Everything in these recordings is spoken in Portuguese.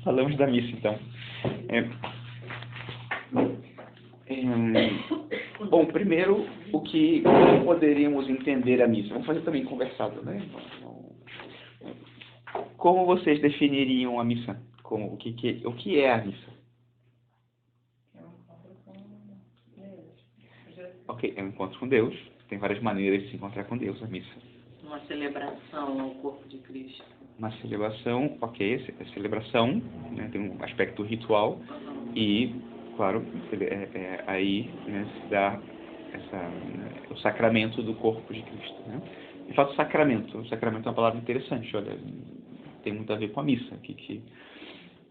Falamos da missa, então. Bom, primeiro, o que poderíamos entender a missa? Vamos fazer também conversado, né? Como vocês definiriam a missa? O que é a missa? Ok, é um encontro com Deus. Tem várias maneiras de se encontrar com Deus, a missa. Uma celebração ao corpo de Cristo. Uma celebração, ok, é celebração, né, tem um aspecto ritual e, claro, aí, né, se dá o sacramento do corpo de Cristo. Né? De fato, sacramento é uma palavra interessante, olha, tem muito a ver com a missa.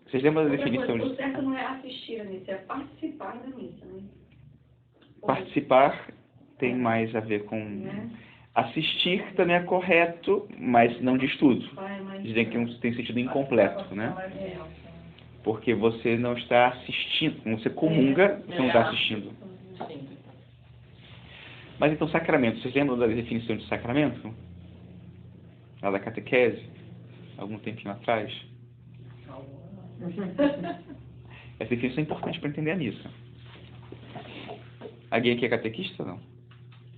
Vocês lembram da definição disso? O certo não é assistir a missa, é participar da missa, né? Participar tem mais a ver com... Assistir também é correto, mas não de tudo. Dizem que tem sentido incompleto, né? Porque você não está assistindo, você comunga, você não está assistindo. Mas então, sacramento, vocês lembram da definição de sacramento? Lá da catequese? Algum tempinho atrás? Essa definição é importante para entender a missa. Alguém aqui é catequista ou não?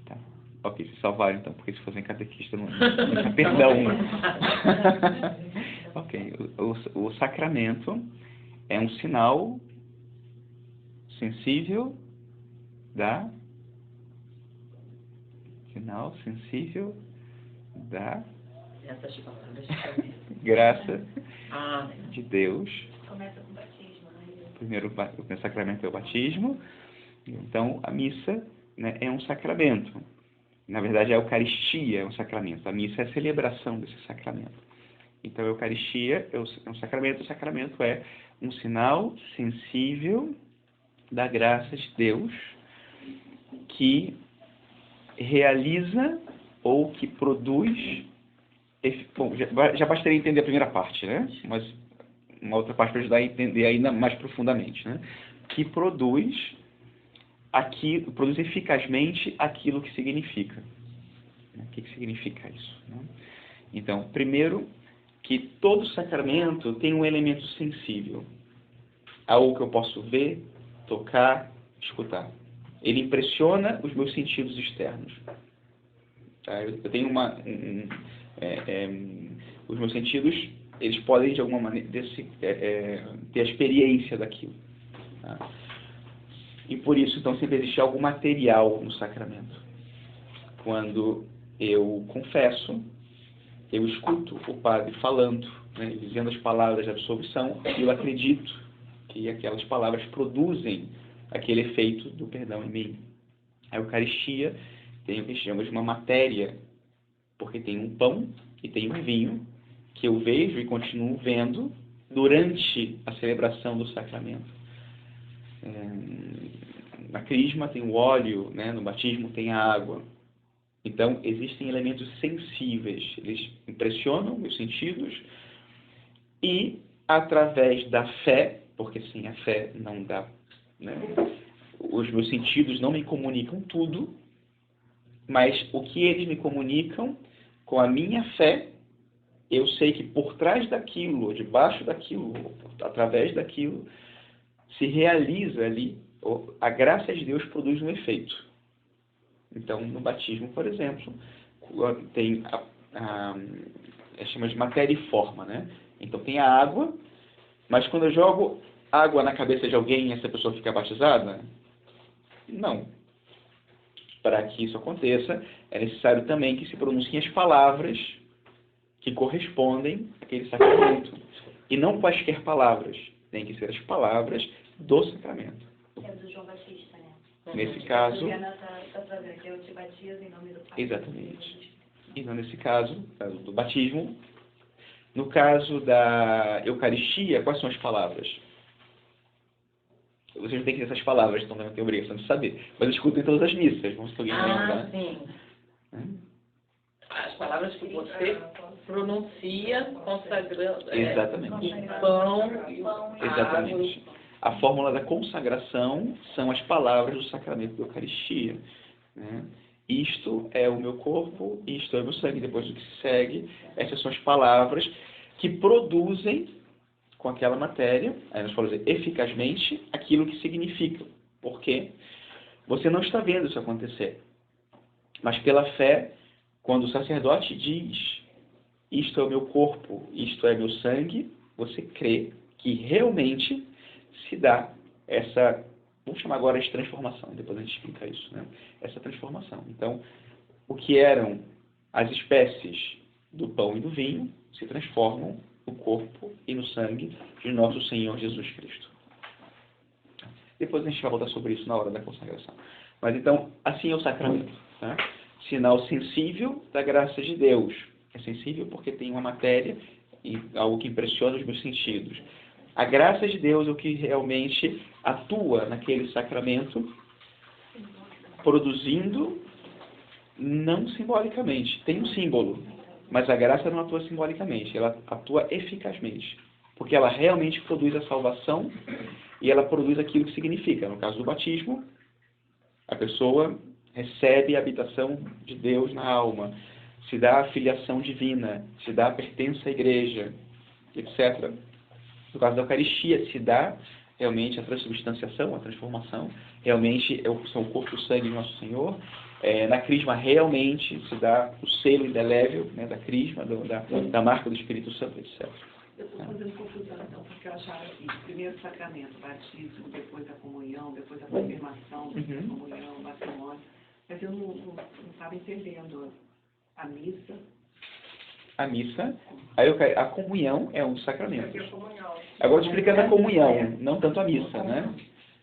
Tá. Ok, se salvaram então, porque se fossem catequista não tem perdão. Ok, o sacramento é um sinal sensível da graça de Deus. Começa com o batismo, né? Primeiro, o sacramento é o batismo. Então, a missa, né, é um sacramento. Na verdade, a Eucaristia é um sacramento. A missa é a celebração desse sacramento. Então, a Eucaristia é um sacramento. O sacramento é um sinal sensível da graça de Deus que realiza ou que produz... Bom, já bastaria entender a primeira parte, né? Mas uma outra parte para ajudar a entender ainda mais profundamente, né? Que produz eficazmente aquilo que significa. O que significa isso? Né? Então, primeiro, que todo sacramento tem um elemento sensível. Algo que eu posso ver, tocar, escutar. Ele impressiona os meus sentidos externos. Tá? Eu tenho os meus sentidos, eles podem, de alguma maneira, ter a experiência daquilo. Tá? E por isso, então, sempre existe algo material no sacramento. Quando eu confesso, eu escuto o padre falando, né, dizendo as palavras de absolvição, e eu acredito que aquelas palavras produzem aquele efeito do perdão em mim. A Eucaristia tem o que chamamos de uma matéria, porque tem um pão e tem um vinho, que eu vejo e continuo vendo durante a celebração do sacramento. Na crisma tem o óleo, né? No batismo tem a água. Então, existem elementos sensíveis, eles impressionam meus sentidos e, através da fé, porque sem a fé não dá, né? Os meus sentidos não me comunicam tudo, mas o que eles me comunicam, com a minha fé, eu sei que por trás daquilo, debaixo daquilo, através daquilo, se realiza ali, a graça de Deus produz um efeito. Então, no batismo, por exemplo, tem chama de matéria e forma, né? Então, tem a água, mas quando eu jogo água na cabeça de alguém, essa pessoa fica batizada? Não. Para que isso aconteça, é necessário também que se pronunciem as palavras que correspondem àquele sacramento. E não quaisquer palavras. Tem que ser as palavras do sacramento. É do João Batista, né? Nesse caso... Que eu te batizo em nome do Pai. Exatamente. E não nesse caso do batismo. No caso da Eucaristia, quais são as palavras? Vocês não têm que ter essas palavras, então não tem obrigação de saber. Mas escutem todas as missas. Vamos ver se alguém lembra. Sim. As palavras que você pronuncia consagrando. Exatamente. O pão, exatamente. A fórmula da consagração são as palavras do sacramento da Eucaristia. Né? isto é o meu corpo, isto é o meu sangue. Depois do que se segue, essas são as palavras que produzem com aquela matéria, aí nós falamos eficazmente, aquilo que significa. Porque você não está vendo isso acontecer. Mas pela fé, quando o sacerdote diz, isto é o meu corpo, isto é meu sangue, você crê que realmente se dá essa, vamos chamar agora de transformação, depois a gente explica isso, né? Essa transformação. Então, o que eram as espécies do pão e do vinho se transformam no corpo e no sangue de nosso Senhor Jesus Cristo. Depois a gente vai voltar sobre isso na hora da consagração. Mas então, assim é o sacramento, tá? Sinal sensível da graça de Deus. É sensível porque tem uma matéria e algo que impressiona os meus sentidos. A graça de Deus é o que realmente atua naquele sacramento, produzindo, não simbolicamente. Tem um símbolo, mas a graça não atua simbolicamente, ela atua eficazmente. Porque ela realmente produz a salvação e ela produz aquilo que significa. No caso do batismo, a pessoa recebe a habitação de Deus na alma, se dá a filiação divina, se dá a pertença à igreja, etc. No caso da Eucaristia, se dá realmente a transubstanciação, a transformação, realmente são o corpo e o sangue de Nosso Senhor. Na crisma, realmente se dá o selo indelével, né, da crisma, da marca do Espírito Santo, etc. Eu estou fazendo confusão, então, porque eu achava assim, primeiro sacramento, batismo, depois a comunhão, depois a confirmação, depois a comunhão, o matrimônio. Mas eu não estava entendendo a missa. A missa, a comunhão é um sacramento. Agora, explicando a comunhão, não tanto a missa, né?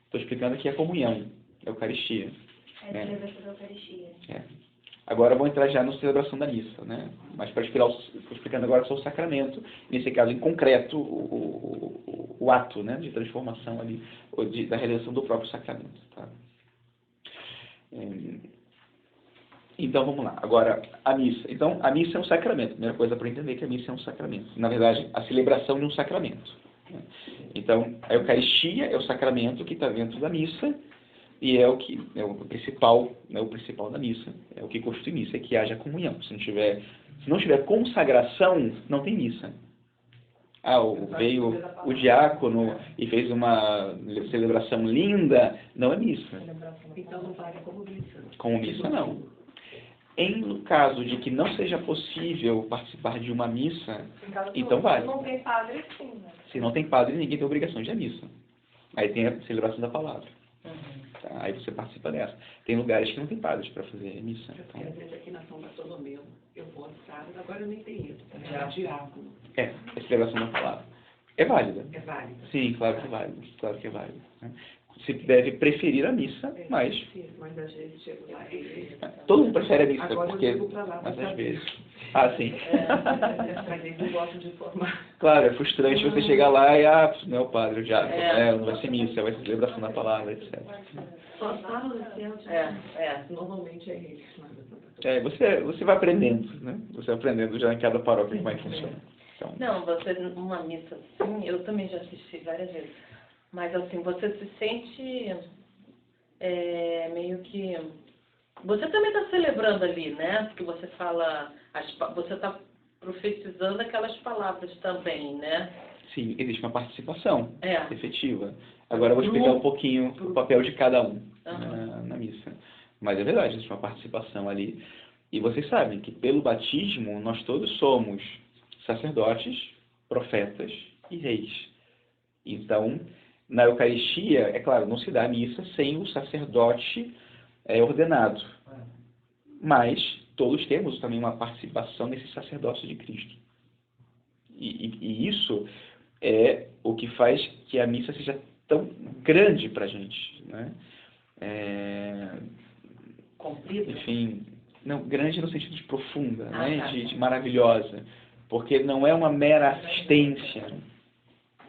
Estou explicando aqui a comunhão, a Eucaristia. É a celebração da Eucaristia. Agora vou entrar já na celebração da missa, né? Mas para explicar, estou explicando agora só o sacramento, nesse caso em concreto, o ato, né, de transformação ali, ou da realização do próprio sacramento. Tá? Então vamos lá. Agora, a missa. Então, a missa é um sacramento. Primeira coisa para entender que a missa é um sacramento. Na verdade, a celebração de um sacramento. Né? Então, a Eucaristia é o sacramento que está dentro da missa, e é o principal, né, o principal da missa, é o que constitui missa, é que haja comunhão. Se não tiver consagração, não tem missa. Veio o diácono e fez uma celebração linda, não é missa. Então não vale como missa. Como missa, não. Em caso de que não seja possível participar de uma missa, então vale. Se não tem padre, sim. Né? Se não tem padre, ninguém tem obrigação de ir à missa. Aí tem a celebração da palavra. Tá? Aí você participa dessa. Tem lugares que não tem padres para fazer missa. Porque às vezes aqui na São Bartolomeu, eu vou no sábado, agora eu nem tenho isso. É diácono. É a celebração da palavra. É válida. É válido. Sim, claro que é válido. Claro que é válido. Né? Se deve preferir a missa, mas... Mas às vezes chego lá e... Todo mundo prefere a missa, agora porque... eu digo pra lá, mas às saber. vezes... Ah, sim. Mas eles não gostam de informar. Claro, é frustrante você chegar lá e, não é o padre, o diácono, não vai ser missa, vai ser celebração da palavra, etc. Só falam assim, normalmente é eles. Você vai aprendendo, né? Você vai aprendendo já em cada paróquia como é que funciona. Então, Não, você numa missa assim, eu também já assisti várias vezes. Mas assim, você se sente meio que... Você também está celebrando ali, né? Porque você fala... Você está profetizando aquelas palavras também, né? sim, existe uma participação É. efetiva. Agora eu vou explicar um pouquinho o papel de cada um na missa. Mas é verdade, existe uma participação ali. E vocês sabem que pelo batismo nós todos somos sacerdotes, profetas e reis. Então, na Eucaristia, é claro, não se dá a missa sem o sacerdote ordenado. Mas todos temos também uma participação nesse sacerdócio de Cristo. E isso é o que faz que a missa seja tão grande para a gente, né? Comprida? Enfim, não, grande no sentido de profunda, né? De maravilhosa, porque não é uma mera assistência.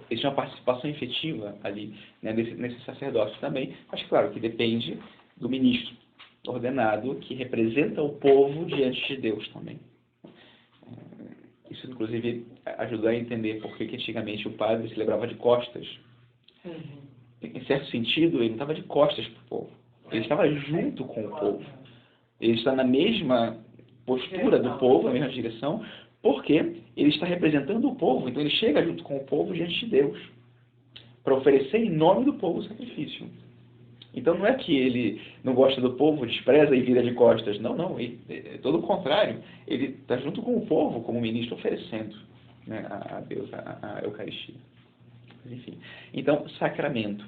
Existe uma participação efetiva ali, né, nesse sacerdócio também, mas claro que depende do ministro ordenado que representa o povo diante de Deus também. Isso, inclusive, ajudou a entender por que antigamente o padre celebrava de costas. Em certo sentido, ele não estava de costas para o povo. Ele estava junto com o povo. Ele está na mesma postura do povo, na mesma direção, porque ele está representando o povo. Então ele chega junto com o povo diante de Deus para oferecer em nome do povo o sacrifício. Então não é que ele não gosta do povo, despreza e vira de costas. Não, não. É todo o contrário. Ele está junto com o povo, como ministro, oferecendo, né, a Deus a Eucaristia. Enfim. Então, sacramento.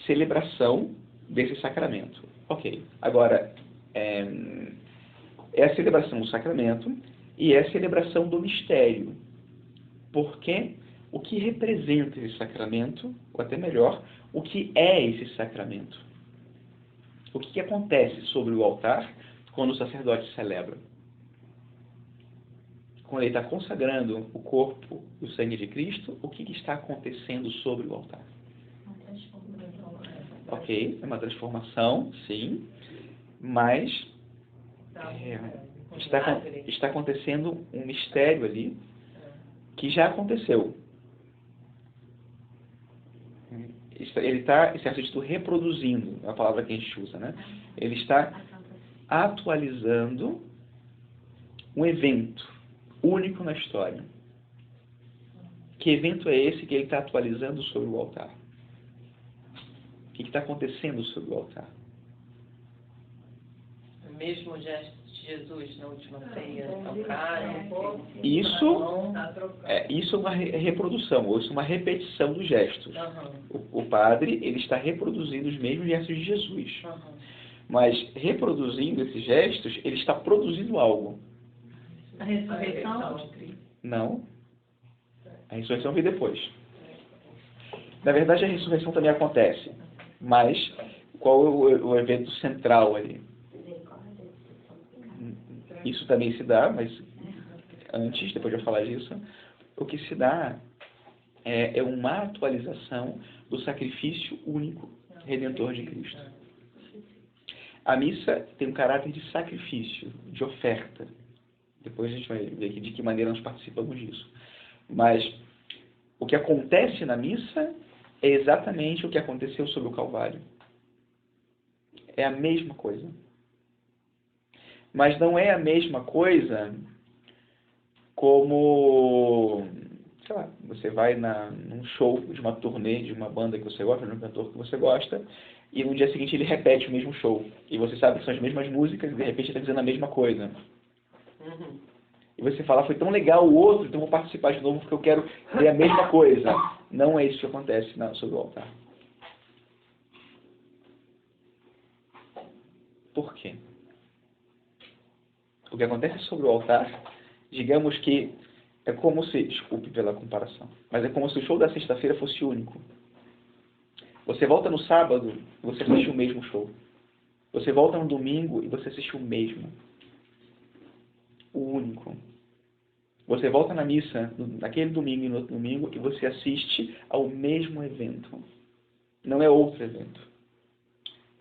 Celebração desse sacramento. Ok. Agora, é a celebração do sacramento e é a celebração do mistério. Porque o que representa esse sacramento, ou até melhor, o que é esse sacramento? O que acontece sobre o altar quando o sacerdote celebra? Quando ele está consagrando o corpo e o sangue de Cristo, o que está acontecendo sobre o altar? Ok, é uma transformação, sim, mas está acontecendo um mistério ali que já aconteceu. Ele está, em certo sentido, reproduzindo, é a palavra que a gente usa, né? Ele está atualizando um evento único na história. Que evento é esse que ele está atualizando sobre o altar? O que está acontecendo sobre o altar? O mesmo gesto de Jesus na última ceia, tocar, isso é uma reprodução, ou isso é uma repetição dos gestos. O padre, ele está reproduzindo os mesmos gestos de Jesus. Mas, reproduzindo esses gestos, ele está produzindo algo. A ressurreição? Não. A ressurreição vem depois. Na verdade, a ressurreição também acontece. Mas, qual é o evento central ali? Isso também se dá, mas antes, depois de eu falar disso, o que se dá é uma atualização do sacrifício único redentor de Cristo. A missa tem um caráter de sacrifício, de oferta. Depois a gente vai ver aqui de que maneira nós participamos disso. Mas o que acontece na missa é exatamente o que aconteceu sobre o Calvário. É a mesma coisa. Mas não é a mesma coisa como, sei lá, você vai num show de uma turnê de uma banda que você gosta, de um cantor que você gosta, e no dia seguinte ele repete o mesmo show. E você sabe que são as mesmas músicas e de repente ele está dizendo a mesma coisa. E você fala, foi tão legal o outro, então vou participar de novo porque eu quero ver a mesma coisa. Não é isso que acontece sobre o altar. Por quê? O que acontece sobre o altar, digamos que é como se, desculpe pela comparação, mas é como se o show da sexta-feira fosse único. Você volta no sábado e você assiste o mesmo show. Você volta no domingo e você assiste o mesmo. O único. Você volta na missa naquele domingo e no outro domingo e você assiste ao mesmo evento. Não é outro evento.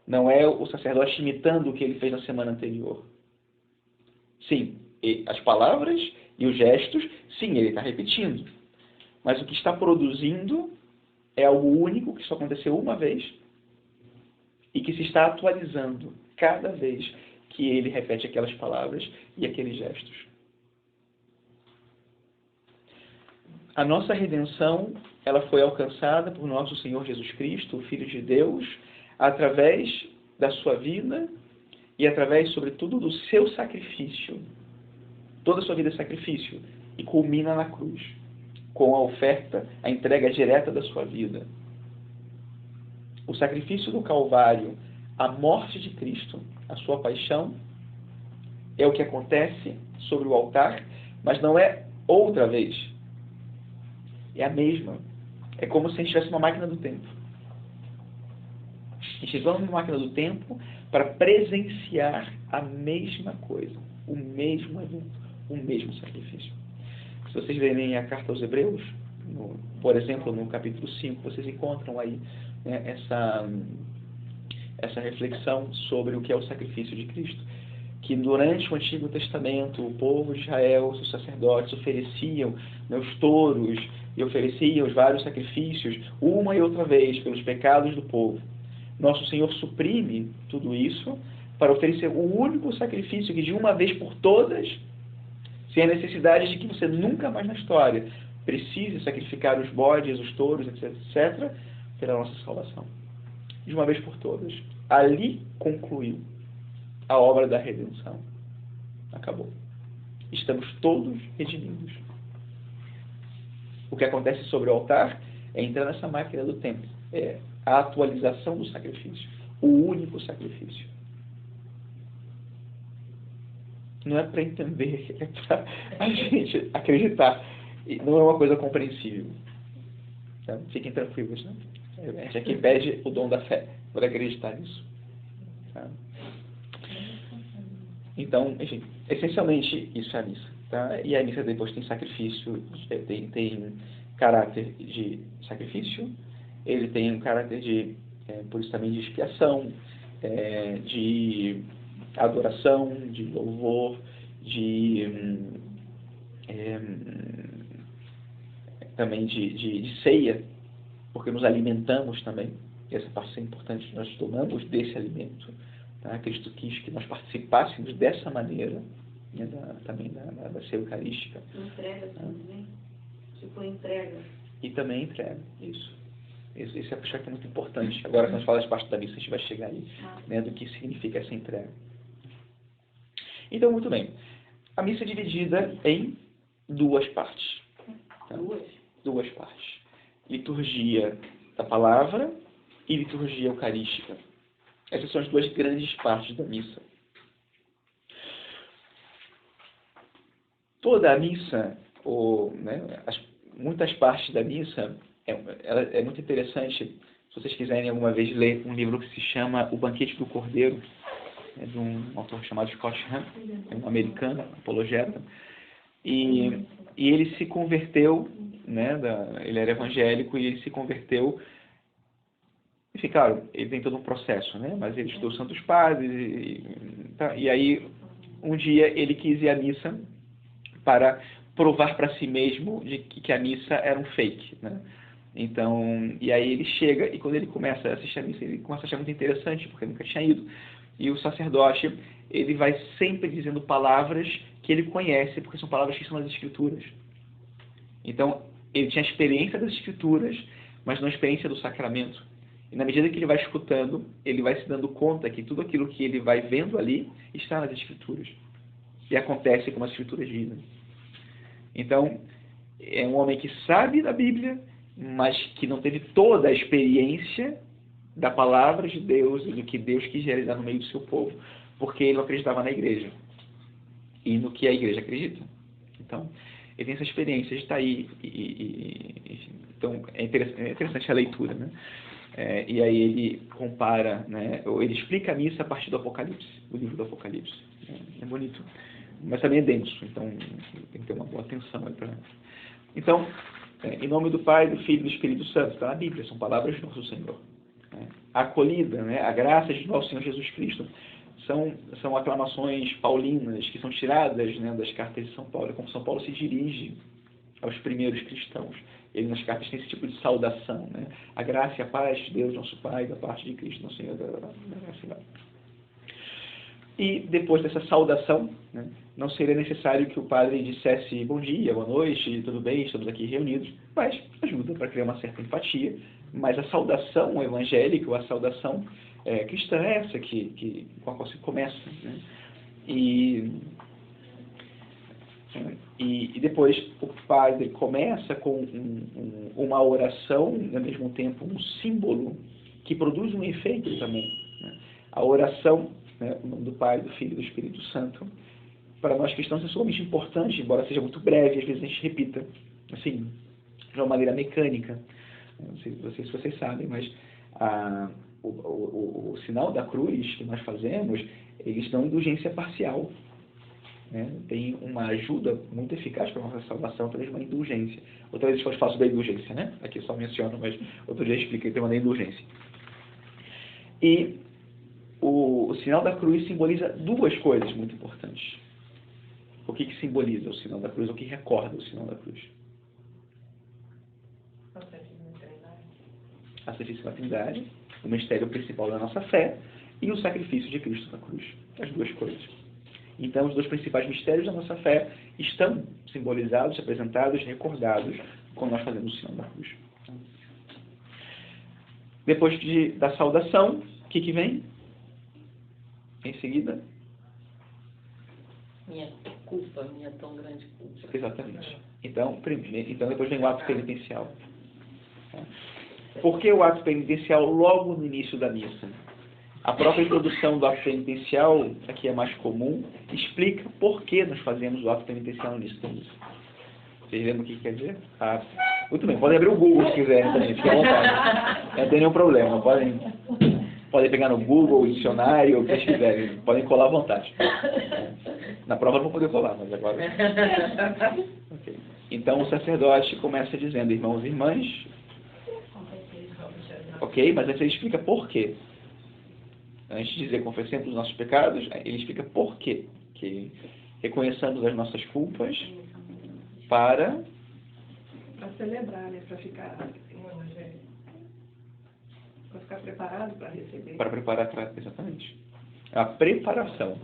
Não é o sacerdote imitando o que ele fez na semana anterior. Sim, as palavras e os gestos, sim, ele está repetindo. Mas o que está produzindo é algo único, que só aconteceu uma vez, e que se está atualizando cada vez que ele repete aquelas palavras e aqueles gestos. A nossa redenção, ela foi alcançada por nosso Senhor Jesus Cristo, o Filho de Deus, através da sua vida e através, sobretudo, do seu sacrifício. Toda a sua vida é sacrifício e culmina na cruz, com a oferta, a entrega direta da sua vida. O sacrifício do Calvário, a morte de Cristo, a sua paixão, é o que acontece sobre o altar, mas não é outra vez. É a mesma. É como se a gente tivesse uma máquina do tempo. A gente entrou numa máquina do tempo para presenciar a mesma coisa, o mesmo evento, o mesmo sacrifício. Se vocês lerem a carta aos Hebreus, por exemplo, no capítulo 5, vocês encontram aí, né, essa reflexão sobre o que é o sacrifício de Cristo. Que durante o Antigo Testamento, o povo de Israel, os sacerdotes, ofereciam, né, os touros e ofereciam os vários sacrifícios, uma e outra vez, pelos pecados do povo. Nosso Senhor suprime tudo isso para oferecer o único sacrifício que de uma vez por todas, sem a necessidade de que você nunca mais na história precise sacrificar os bodes, os touros, etc., etc., pela nossa salvação. De uma vez por todas. Ali concluiu a obra da redenção. Acabou. Estamos todos redimidos. O que acontece sobre o altar é entrar nessa máquina do tempo. É a atualização do sacrifício. O único sacrifício. Não é para entender, é para a gente acreditar. Não é uma coisa compreensível. Tá? Fiquem tranquilos, né? A gente aqui pede o dom da fé por acreditar nisso. Tá? Então, enfim, essencialmente isso é a missa. Tá? E a missa depois tem sacrifício, tem caráter de sacrifício, ele tem um caráter de, por isso também, de expiação, de adoração, de louvor, também de ceia, porque nos alimentamos também, e essa parte é importante, nós tomamos desse alimento. Tá? Cristo quis que nós participássemos dessa maneira, né, também da ceia eucarística. Entrega também. Tipo entrega. E também entrega, isso. Esse aspecto é muito importante. Agora, quando a gente fala das partes da missa, a gente vai chegar aí, né, do que significa essa entrega. Então, muito bem. A missa é dividida em duas partes. Tá? Duas partes. Liturgia da palavra e liturgia eucarística. Essas são as duas grandes partes da missa. Toda a missa, muitas partes da missa, é muito interessante, se vocês quiserem alguma vez ler um livro que se chama O Banquete do Cordeiro, de um autor chamado Scott Hahn, um americano, apologeta, e ele se converteu, né, ele era evangélico e ele se converteu. Enfim, claro, ele tem todo um processo, né? Mas ele estudou Santos Padres e aí um dia ele quis ir à missa para provar para si mesmo de que a missa era um fake, né? Então, e aí ele chega e quando ele começa a assistir a missa, ele começa a achar muito interessante, porque ele nunca tinha ido. E o sacerdote, ele vai sempre dizendo palavras que ele conhece, porque são palavras que são das Escrituras. Então, ele tinha a experiência das Escrituras, mas não a experiência do sacramento. E na medida que ele vai escutando, ele vai se dando conta que tudo aquilo que ele vai vendo ali está nas Escrituras. E acontece como as Escrituras dizem. Então, é um homem que sabe da Bíblia, mas que não teve toda a experiência da palavra de Deus e do que Deus quis realizar no meio do seu povo, porque ele não acreditava na igreja e no que a igreja acredita. Então, ele tem essa experiência de estar aí. Então, é interessante a leitura, né? E aí ele compara, né? Ele explica a missa a partir do Apocalipse, o livro do Apocalipse. É bonito, mas também é denso, então tem que ter uma boa atenção aí para. Então, em nome do Pai, do Filho e do Espírito Santo, está na Bíblia, são palavras de nosso Senhor. A acolhida, né? A graça de nosso Senhor Jesus Cristo, são aclamações paulinas que são tiradas, né, das cartas de São Paulo, como São Paulo se dirige aos primeiros cristãos. Ele nas cartas tem esse tipo de saudação, né? A graça e a paz de Deus, nosso Pai, da parte de Cristo, nosso Senhor, E depois dessa saudação, né, não seria necessário que o padre dissesse bom dia, boa noite, tudo bem, estamos aqui reunidos, mas ajuda para criar uma certa empatia. Mas a saudação evangélica, ou a saudação cristã é essa com a qual se começa. Né? E depois o padre começa com uma oração, ao mesmo tempo um símbolo, que produz um efeito também. Né? A oração, né, em nome do Pai, do Filho e do Espírito Santo, para nós cristãos é sumamente importante, embora seja muito breve, às vezes a gente repita, assim, de uma maneira mecânica. Não sei se vocês sabem, mas o sinal da cruz que nós fazemos, eles dão indulgência parcial. Né? Tem uma ajuda muito eficaz para a nossa salvação através de uma indulgência. Outra vez eu faço da indulgência, né? Aqui só menciono, mas outro dia eu expliquei o tema da indulgência. E o sinal da cruz simboliza duas coisas muito importantes. O que simboliza o sinal da cruz? O que recorda o sinal da cruz? A Santíssima Trindade, o mistério principal da nossa fé, e o sacrifício de Cristo na cruz. As duas coisas. Então, os dois principais mistérios da nossa fé estão simbolizados, representados, recordados quando nós fazemos o sinal da cruz. Depois da saudação, o que vem? Em seguida? Minha culpa, minha tão grande culpa. Exatamente. Então depois vem o ato penitencial. Por que o ato penitencial logo no início da missa? A própria introdução do ato penitencial, aqui é mais comum, explica por que nós fazemos o ato penitencial no início da missa. Vocês lembram o que quer dizer? Muito bem, podem abrir o Google se quiserem também, fiquem à vontade. Não tem nenhum problema, podem pegar no Google, o dicionário, o que vocês quiserem, podem colar à vontade. Na prova não vou poder colar, mas agora... Okay. Então o sacerdote começa dizendo, irmãos e irmãs, ok, mas aí ele explica por quê. Antes de dizer confessemos os nossos pecados, ele explica por quê. Que reconheçamos as nossas culpas para celebrar, né? Para ficar preparado para receber. Para preparar, exatamente. A preparação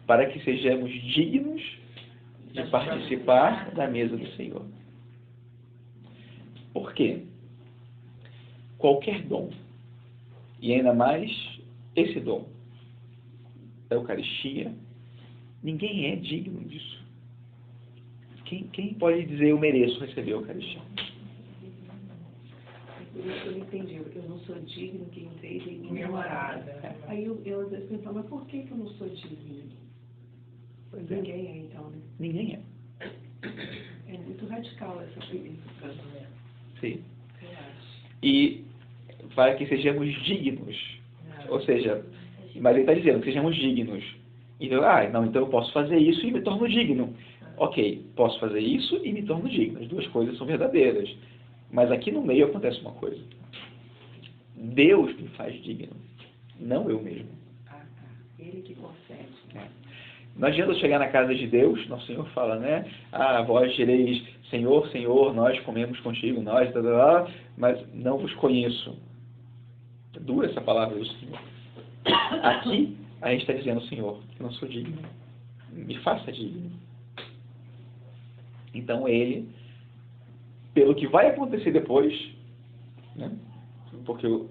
para que sejamos dignos de participar da mesa do Senhor. Por quê? Qualquer dom, e ainda mais esse dom da Eucaristia, ninguém é digno disso. Quem pode dizer eu mereço receber a Eucaristia? Por isso eu não entendi. Eu não sou digno que entrei em minha morada. Aí eu às vezes penso, mas por que eu não sou digno? Ninguém é, então, né? Ninguém é. É muito radical essa premissa. Sim. E para que sejamos dignos, ou seja, mas ele está dizendo que sejamos dignos. Então, então eu posso fazer isso e me torno digno. Ok, posso fazer isso e me torno digno. As duas coisas são verdadeiras. Mas aqui no meio acontece uma coisa. Deus me faz digno, não eu mesmo. Ele que concede. Não adianta chegar na casa de Deus, nosso Senhor fala, né? Vós direis, Senhor, Senhor, nós comemos contigo, nós, mas não vos conheço. É dura essa palavra do Senhor. Aqui, a gente está dizendo, Senhor, eu não sou digno. Me faça digno. Então, ele, pelo que vai acontecer depois, né? Porque o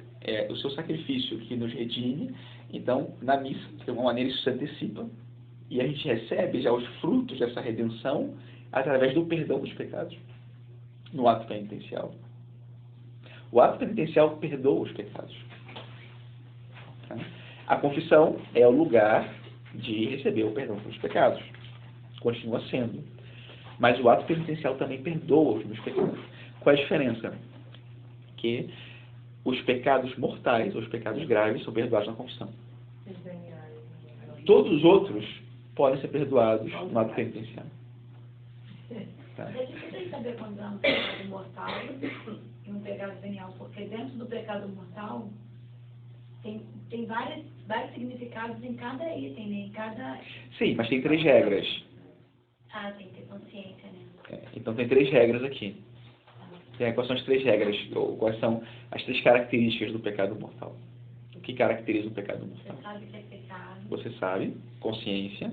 seu sacrifício que nos redime, então, na missa, de uma maneira, isso se antecipa. E a gente recebe já os frutos dessa redenção através do perdão dos pecados, no ato penitencial. O ato penitencial perdoa os pecados. A confissão é o lugar de receber o perdão dos pecados. Continua sendo. Mas o ato penitencial também perdoa os meus pecados. Qual é a diferença? Que os pecados mortais, os pecados graves, são perdoados na confissão. Todos os outros podem ser perdoados no ato penitencial. Tá. É difícil saber quando é um pecado mortal e um pecado venial, porque dentro do pecado mortal tem vários significados em cada item, né? Em cada... Sim, mas tem 3 regras. Tem que ter consciência, né? Então tem 3 regras aqui. Quais são as 3 regras? Ou quais são as 3 características do pecado mortal? O que caracteriza o pecado mortal? Você sabe que é pecado. Você sabe, consciência.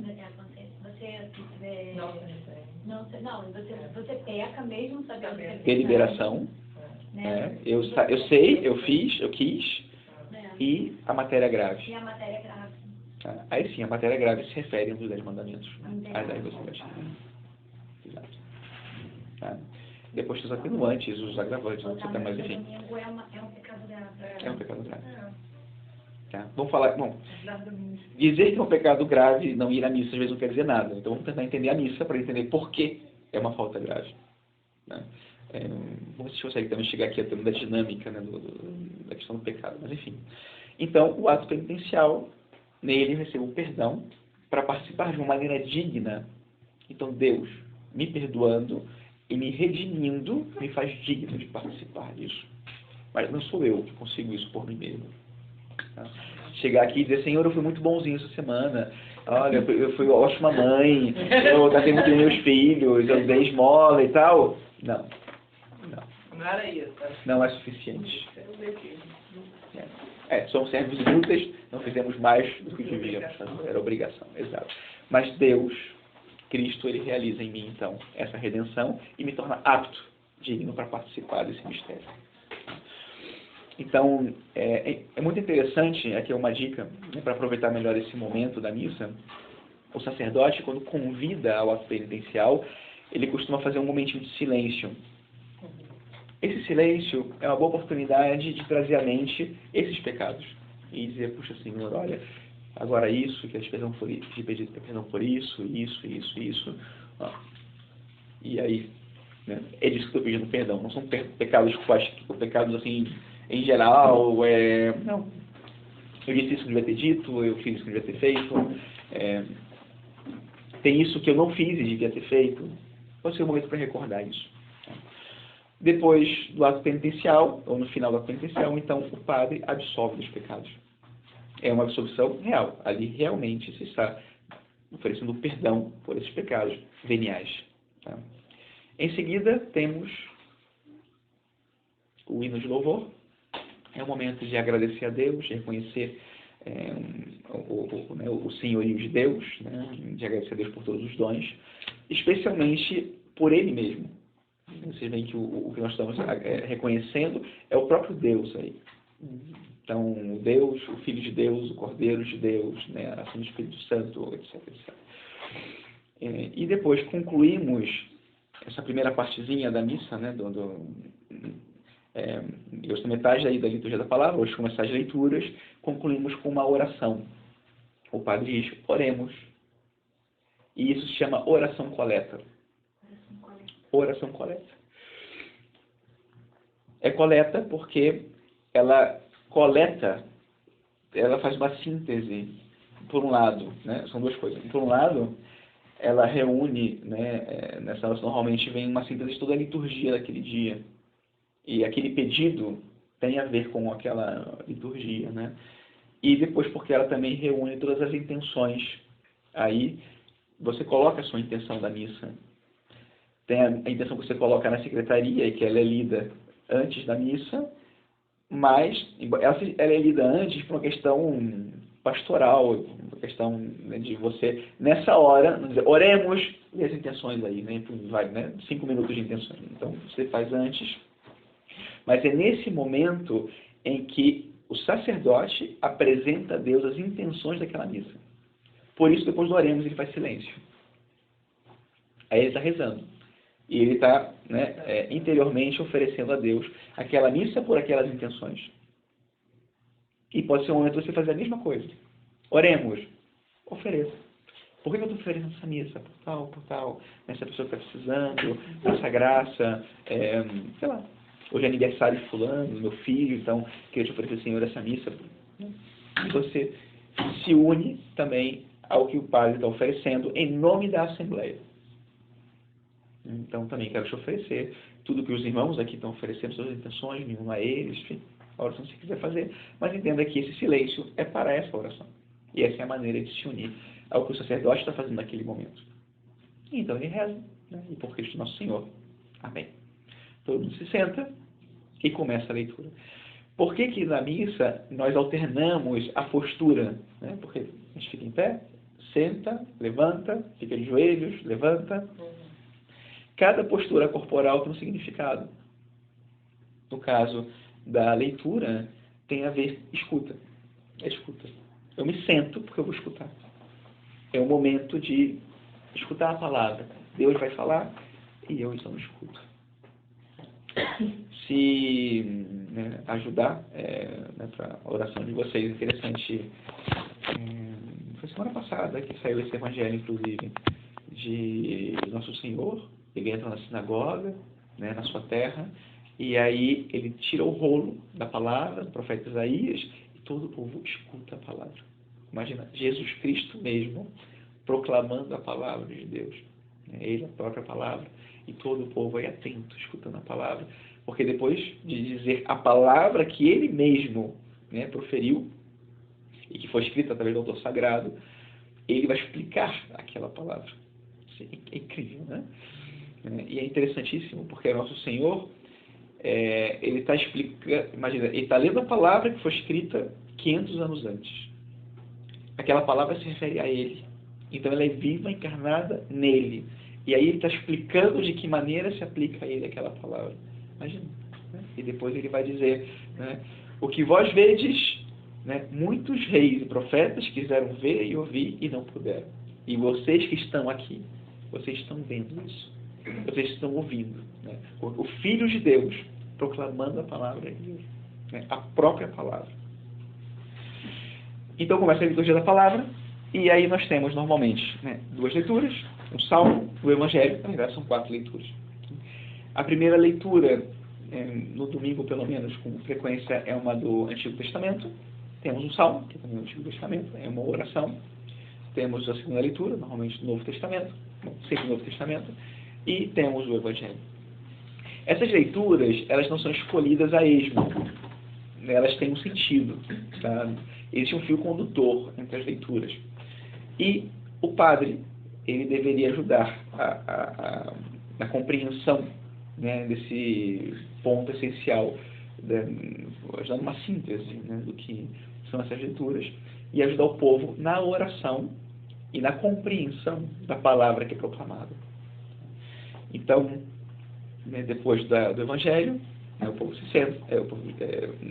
Você peca mesmo sabendo que é pecado. Deliberação. Né? Eu sei, eu fiz, eu quis. E a matéria grave. E a matéria grave. Aí sim, a matéria grave se refere aos 10 mandamentos. As 10 velocidades. Exato. Depois dos atenuantes, os agravantes, mas enfim. É um pecado grave. É um pecado grave. Vamos falar. Bom, dizer que é um pecado grave, não ir à missa, às vezes não quer dizer nada. Então vamos tentar entender a missa para entender por que é uma falta grave. Vamos ver se consegue também chegar aqui a termo da dinâmica, né, da questão do pecado. Mas enfim. Então, o ato penitencial, nele eu recebo o perdão para participar de uma maneira digna. Então Deus, me perdoando e me redimindo, me faz digno de participar disso. Mas não sou eu que consigo isso por mim mesmo. Chegar aqui e dizer, Senhor, eu fui muito bonzinho essa semana. Olha, eu fui ótima mãe, eu tratei muito bem meus filhos, eu dei esmola e tal. Não. Não era isso. Não é suficiente. Somos servos inúteis, não fizemos mais do que devíamos fazer. Era obrigação, exato. Mas Deus, Cristo, Ele realiza em mim, então, essa redenção e me torna apto, digno para participar desse mistério. Então, é muito interessante, aqui é uma dica, né, para aproveitar melhor esse momento da missa. O sacerdote, quando convida ao ato penitencial, ele costuma fazer um momentinho de silêncio. Esse silêncio é uma boa oportunidade de trazer à mente esses pecados e dizer, puxa, Senhor, olha, agora isso, que pedir perdão por isso. E aí, né, é disso que eu estou pedindo perdão. Não são pecados pecados assim, em geral, não, eu disse isso que devia ter dito, eu fiz isso que devia ter feito, tem isso que eu não fiz e devia ter feito. Pode ser um momento para recordar isso. Depois do ato penitencial, ou no final do ato penitencial, então o padre absolve dos pecados. É uma absolvição real. Ali realmente se está oferecendo perdão por esses pecados veniais. Tá? Em seguida, temos o hino de louvor. É um momento de agradecer a Deus, de reconhecer o senhorio de Deus, né? De agradecer a Deus por todos os dons, especialmente por Ele mesmo. Vocês veem que o que nós estamos reconhecendo é o próprio Deus aí. Então, o Deus, o Filho de Deus, o Cordeiro de Deus, né? A ação do Espírito Santo, etc. E depois concluímos essa primeira partezinha da missa, né? Hoje metade aí da liturgia da palavra, hoje começar as leituras, concluímos com uma oração. O padre diz, oremos. E isso se chama oração coleta. Oração coleta. É coleta porque ela coleta, ela faz uma síntese, por um lado, né? São duas coisas. Por um lado, ela reúne, né? Nessa oração normalmente vem uma síntese de toda a liturgia daquele dia. E aquele pedido tem a ver com aquela liturgia, né? E depois porque ela também reúne todas as intenções. Aí você coloca a sua intenção da missa. Tem a intenção que você coloca na secretaria e que ela é lida antes da missa, mas ela é lida antes por uma questão pastoral, uma questão, né, de você, nessa hora, dizer, oremos, e as intenções aí, né? Vai, né? 5 minutos de intenções. Então você faz antes. Mas é nesse momento em que o sacerdote apresenta a Deus as intenções daquela missa. Por isso, depois do oremos, ele faz silêncio. Aí ele está rezando. E ele está, né, interiormente oferecendo a Deus aquela missa por aquelas intenções. E pode ser um momento de você fazer a mesma coisa. Oremos. Ofereça. Por que eu estou oferecendo essa missa? Por tal. Essa pessoa que está precisando, essa graça, sei lá. Hoje é aniversário de fulano, do meu filho, então queria te oferecer, Senhor, essa missa. E você se une também ao que o padre está oferecendo em nome da Assembleia. Então também quero te oferecer tudo que os irmãos aqui estão oferecendo, suas intenções, me uno a eles, enfim, a oração que você quiser fazer. Mas entenda que esse silêncio é para essa oração. E essa é a maneira de se unir ao que o sacerdote está fazendo naquele momento. E então ele reza, né? E por Cristo Nosso Senhor. Amém. Todo mundo se senta e começa a leitura. Por que na missa nós alternamos a postura? Né? Porque a gente fica em pé, senta, levanta, fica de joelhos, levanta. Cada postura corporal tem um significado. No caso da leitura, tem a ver escuta. É escuta. Eu me sento porque eu vou escutar. É o momento de escutar a palavra. Deus vai falar e eu então escuto. Se ajudar para a oração de vocês, interessante. Foi semana passada que saiu esse evangelho, inclusive, de Nosso Senhor. Ele entra na sinagoga, né, na sua terra, e aí ele tira o rolo da palavra do profeta Isaías e todo o povo escuta a palavra. Imagina, Jesus Cristo mesmo proclamando a palavra de Deus. Ele, a própria palavra, e todo o povo aí atento, escutando a palavra, porque depois de dizer a palavra que ele mesmo, né, proferiu, e que foi escrita através do autor sagrado, ele vai explicar aquela palavra. Isso é incrível, né? E é interessantíssimo, porque Nosso Senhor, ele está explicando, imagina, ele está lendo a palavra que foi escrita 500 anos antes. Aquela palavra se refere a ele. Então ela é viva, encarnada nele. E aí ele está explicando de que maneira se aplica a ele aquela palavra. Imagina. Né? E depois ele vai dizer, né, o que vós vedes, né, muitos reis e profetas quiseram ver e ouvir e não puderam. E vocês que estão aqui, vocês estão vendo isso. Vocês estão ouvindo. Né? O Filho de Deus proclamando a palavra de Deus. Né? A própria palavra. Então começa a liturgia da palavra. E aí nós temos normalmente, né, 2 leituras, um salmo, o evangelho. Na verdade são 4 leituras. A primeira leitura, no domingo pelo menos, com frequência, é uma do Antigo Testamento. Temos um salmo, que também é do Antigo Testamento, é uma oração. Temos a segunda leitura, normalmente do Novo Testamento, sempre do Novo Testamento. E temos o evangelho. Essas leituras, elas não são escolhidas a esmo. Elas têm um sentido. Tá? Existe um fio condutor entre as leituras. E o padre, ele deveria ajudar na compreensão, né, desse ponto essencial, ajudando uma síntese, né, do que são essas leituras, e ajudar o povo na oração e na compreensão da palavra que é proclamada. Então, né, depois do Evangelho, né, o povo se senta,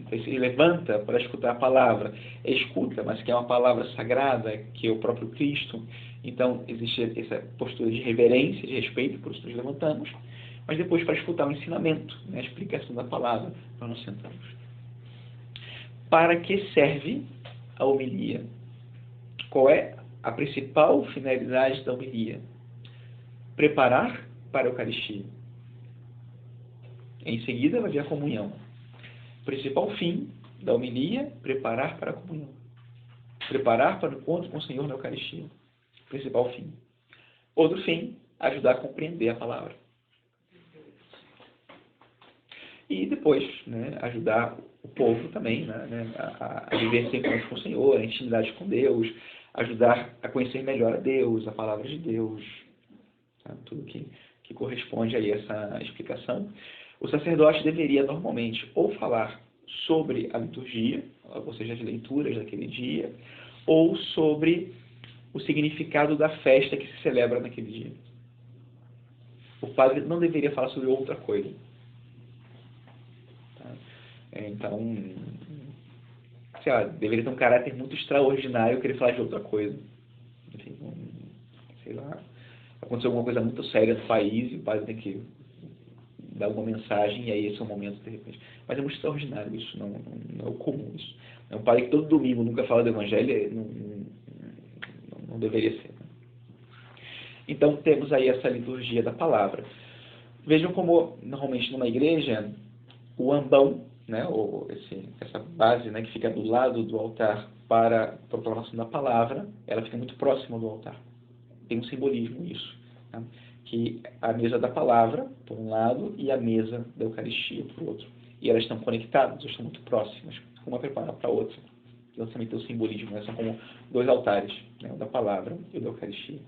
se levanta para escutar a palavra, escuta, mas que é uma palavra sagrada, que é o próprio Cristo. Então, existe essa postura de reverência, de respeito, por isso nos levantamos, mas depois para escutar o ensinamento, né, a explicação da palavra, nós nos sentamos. Para que serve a homilia? Qual é a principal finalidade da homilia? Preparar para a Eucaristia. Em seguida vai vir a comunhão. O principal fim da homilia, preparar para a comunhão. Preparar para o encontro com o Senhor na Eucaristia. Principal fim. Outro fim, ajudar a compreender a palavra. E depois, né, ajudar o povo também, né, a viver esse encontro com o Senhor, a intimidade com Deus, ajudar a conhecer melhor a Deus, a palavra de Deus, tá? Tudo que corresponde a essa explicação. O sacerdote deveria normalmente ou falar sobre a liturgia, ou seja, as leituras daquele dia, ou sobre o significado da festa que se celebra naquele dia. O padre não deveria falar sobre outra coisa. Tá? Então, sei lá, deveria ter um caráter muito extraordinário querer falar de outra coisa. Enfim, sei lá, aconteceu alguma coisa muito séria no país e o padre tem que dar uma mensagem e aí esse é o momento de repente. Mas é muito extraordinário isso, não é o comum isso. É um padre que todo domingo nunca fala do Evangelho, não deveria ser. Né? Então temos aí essa liturgia da palavra. Vejam como normalmente numa igreja o ambão, né, essa base, né, que fica do lado do altar para a proclamação da palavra, ela fica muito próxima do altar. Tem um simbolismo isso. Né? Que a mesa da palavra, por um lado, e a mesa da Eucaristia, por outro. E elas estão conectadas, elas estão muito próximas, uma prepara para a outra. Elas também têm o simbolismo, né? São como 2 altares, né? O da palavra e o da Eucaristia.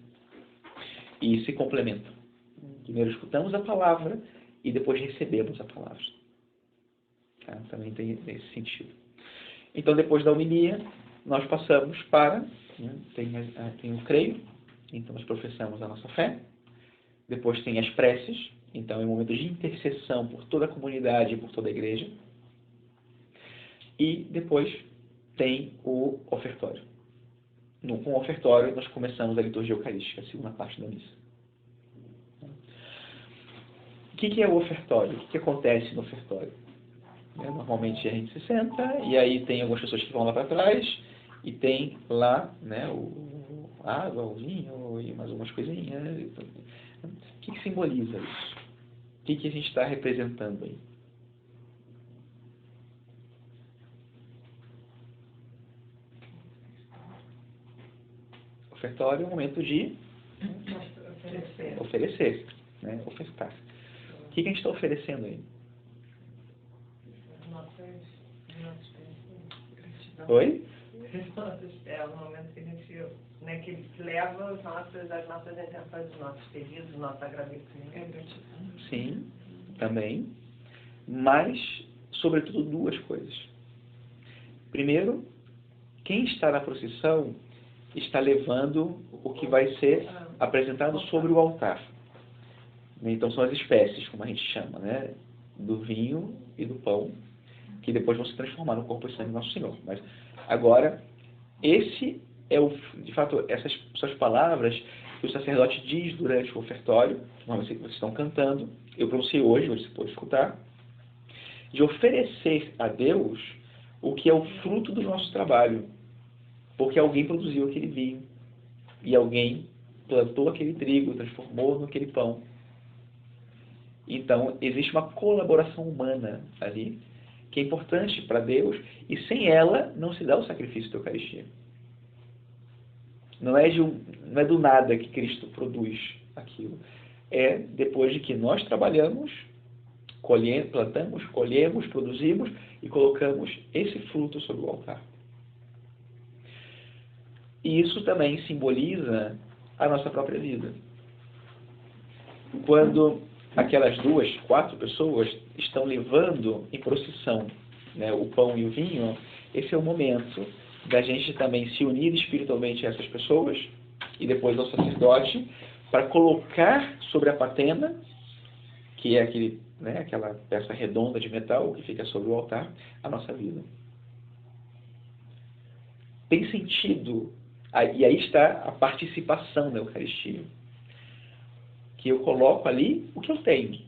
E se complementam. Primeiro escutamos a palavra e depois recebemos a palavra. Tá? Também tem esse sentido. Então, depois da homilia, nós passamos para, né? tem o creio, então nós professamos a nossa fé. Depois tem as preces, então é um momento de intercessão por toda a comunidade e por toda a igreja. E depois tem o ofertório. Com o ofertório nós começamos a liturgia eucarística, a segunda parte da missa. O que é o ofertório? O que acontece no ofertório? Normalmente a gente se senta e aí tem algumas pessoas que vão lá para trás e tem lá, né, a água, o vinho e mais umas coisinhas. O que simboliza isso? O que a gente está representando aí? O ofertório é um momento de oferecer, né? Ofertar. O que a gente está oferecendo aí? Oi? É o momento que a gente, né, que ele leva as nossas intenções, os nossos pedidos, o nosso agradecimento. Sim, também. mas, sobretudo, duas coisas. Primeiro, quem está na procissão está levando o que vai ser apresentado sobre o altar. Então, são as espécies, como a gente chama, né? Do vinho e do pão, que depois vão se transformar no corpo e sangue do nosso Senhor. Mas, agora, esse é de fato, essas são as palavras que o sacerdote diz durante o ofertório, vocês estão cantando, eu pronunciei hoje você pode escutar, de oferecer a Deus o que é o fruto do nosso trabalho, porque alguém produziu aquele vinho, e alguém plantou aquele trigo, transformou naquele pão. Então, existe uma colaboração humana ali, que é importante para Deus, e sem ela não se dá o sacrifício da Eucaristia. Não é do nada que Cristo produz aquilo. É depois de que nós trabalhamos, plantamos, colhemos, produzimos e colocamos esse fruto sobre o altar. E isso também simboliza a nossa própria vida. Quando aquelas 4 pessoas estão levando em procissão, né, o pão e o vinho, esse é o momento da gente também se unir espiritualmente a essas pessoas e depois ao sacerdote para colocar sobre a patena, que é aquela peça redonda de metal que fica sobre o altar, a nossa vida. Tem sentido, e aí está a participação da Eucaristia, que eu coloco ali o que eu tenho.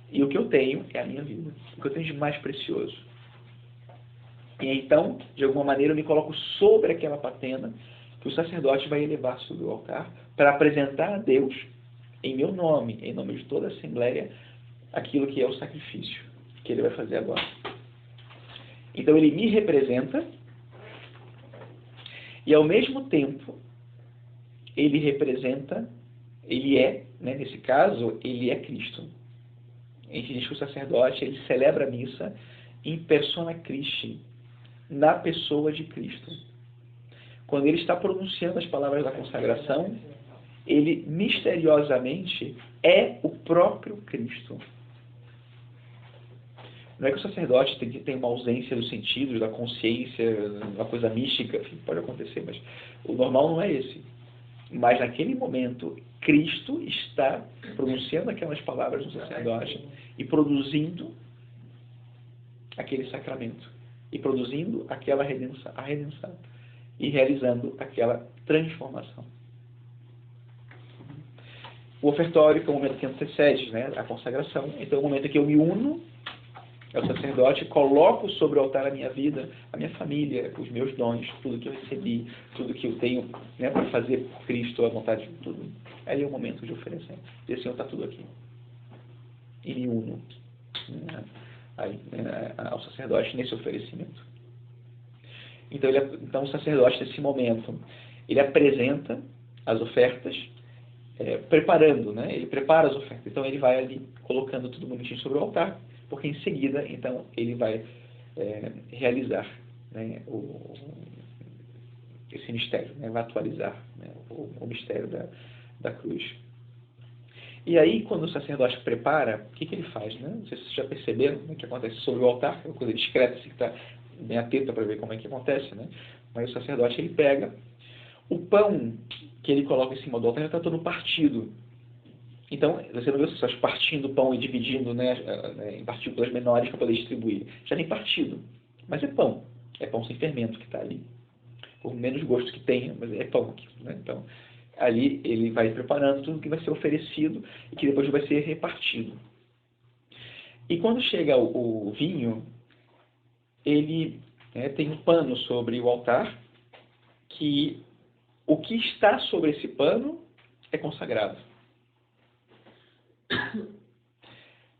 E o que eu tenho é a minha vida, o que eu tenho de mais precioso. E então, de alguma maneira, eu me coloco sobre aquela patena que o sacerdote vai elevar sobre o altar para apresentar a Deus, em meu nome, em nome de toda a Assembleia, aquilo que é o sacrifício que ele vai fazer agora. Então, ele me representa e, ao mesmo tempo, ele representa, ele é, né, nesse caso, ele é Cristo. A gente diz que o sacerdote, ele celebra a missa in persona Christi, na pessoa de Cristo. Quando ele está pronunciando as palavras da consagração, ele misteriosamente é o próprio Cristo. Não é que o sacerdote tem uma ausência dos sentidos, da consciência, uma coisa mística, enfim, pode acontecer, mas o normal não é esse. Mas naquele momento, Cristo está pronunciando aquelas palavras do sacerdote e produzindo aquele sacramento. E produzindo a redenção. E realizando aquela transformação. O ofertório, que é o momento que antecede, né, a consagração, então é o momento que eu me uno ao sacerdote, coloco sobre o altar a minha vida, a minha família, os meus dons, tudo que eu recebi, tudo que eu tenho, né, para fazer por Cristo, a vontade de tudo. Ali é o momento de oferecer. E Senhor, está tudo aqui. E me uno, né, ao sacerdote nesse oferecimento. Então o sacerdote, nesse momento, ele apresenta as ofertas, preparando, né? Ele prepara as ofertas. Então ele vai ali colocando tudo bonitinho sobre o altar, porque em seguida, então, ele vai realizar, né, esse mistério, né? Vai atualizar, né, o mistério da cruz. E aí, quando o sacerdote prepara, o que ele faz? Né? Não sei se vocês já perceberam o que acontece sobre o altar, é uma coisa discreta, você está bem atento para ver como é que acontece, né? Mas o sacerdote, ele pega o pão que ele coloca em cima do altar, já está todo partido. Então, você não vê as pessoas partindo o pão e dividindo, né, em partículas menores para poder distribuir. Já tem partido. Mas é pão sem fermento que está ali. Por menos gosto que tenha, mas é pão. Né? Então, ali ele vai preparando tudo que vai ser oferecido e que depois vai ser repartido. E quando chega o vinho, ele tem um pano sobre o altar, que o que está sobre esse pano é consagrado.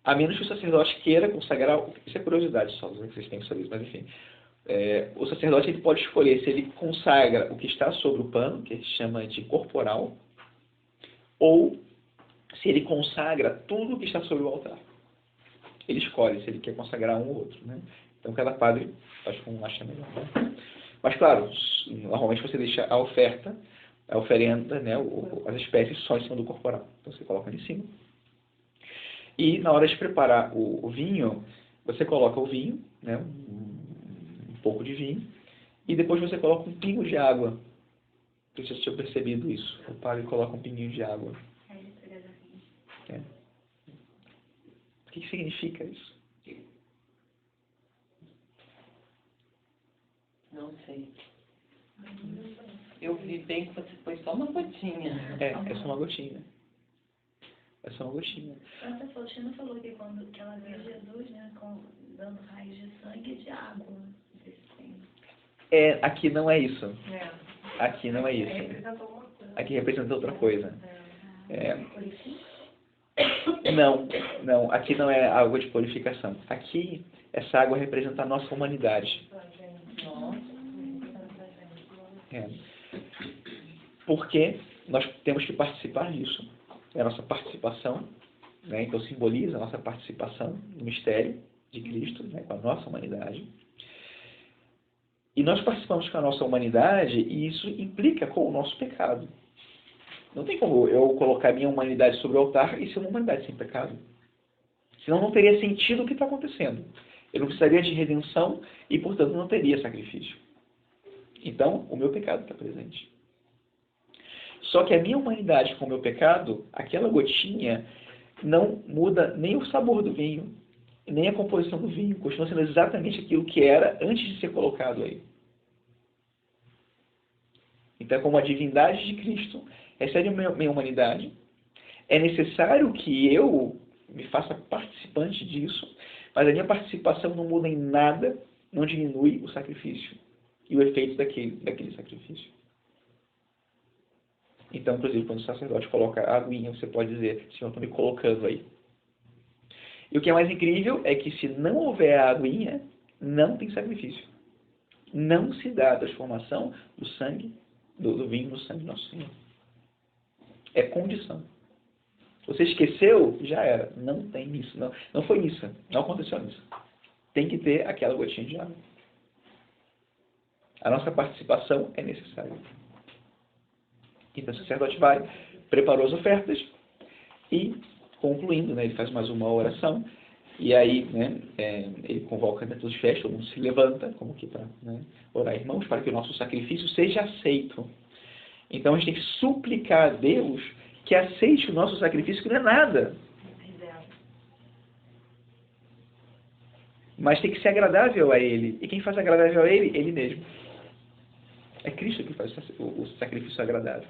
A menos que o sacerdote queira consagrar, isso é curiosidade só, não sei se vocês pensam sobre isso, mas enfim. O sacerdote ele pode escolher se ele consagra o que está sobre o pano, que a gente chama de corporal, ou se ele consagra tudo o que está sobre o altar. Ele escolhe se ele quer consagrar um ou outro, né? Então cada padre faz como acha melhor. Né? Mas claro, normalmente você deixa a oferenda, né, as espécies só em cima do corporal. Então você coloca ali em cima. E na hora de preparar o vinho, você coloca o vinho, né, um pouco de vinho, e depois você coloca um pingo de água. Não sei se você tinha percebido isso. O padre coloca um pinguinho de água. É. O que significa isso? Não sei. Eu vi bem que você pôs só uma gotinha. É só uma gotinha. É só uma gotinha. Santa Faustina falou que quando que ela viu Jesus, né, dando raios de sangue e de água. Aqui não é isso. Aqui não é isso. Aqui representa outra coisa. Não, aqui não é água de purificação. Aqui, essa água representa a nossa humanidade. Porque nós temos que participar disso. É a nossa participação, né? Então simboliza a nossa participação no mistério de Cristo, né? Com a nossa humanidade. E nós participamos com a nossa humanidade e isso implica com o nosso pecado. Não tem como eu colocar minha humanidade sobre o altar e ser uma humanidade sem pecado. Senão não teria sentido o que está acontecendo. Eu não precisaria de redenção e, portanto, não teria sacrifício. Então, o meu pecado está presente. Só que a minha humanidade com o meu pecado, aquela gotinha, não muda nem o sabor do vinho, nem a composição do vinho. Continua sendo exatamente aquilo que era antes de ser colocado aí. Então, como a divindade de Cristo recebe a minha humanidade, é necessário que eu me faça participante disso, mas a minha participação não muda em nada, não diminui o sacrifício e o efeito daquele sacrifício. Então, inclusive, quando o sacerdote coloca a aguinha, você pode dizer, Senhor, estou me colocando aí. E o que é mais incrível é que se não houver a aguinha, não tem sacrifício. Não se dá a transformação do sangue, do vinho no sangue do nosso Senhor. É condição. Você esqueceu, já era. Não tem isso. Não foi isso. Não aconteceu isso. Tem que ter aquela gotinha de água. A nossa participação é necessária. Então o sacerdote vai, preparou as ofertas e, concluindo, né, ele faz mais uma oração e aí, né, ele convoca dentro dos festas, todo mundo se levanta, como que para, né, orar, irmãos, para que o nosso sacrifício seja aceito. Então a gente tem que suplicar a Deus que aceite o nosso sacrifício, que não é nada. Mas tem que ser agradável a Ele. E quem faz agradável a Ele? Ele mesmo. É Cristo que faz o sacrifício agradável.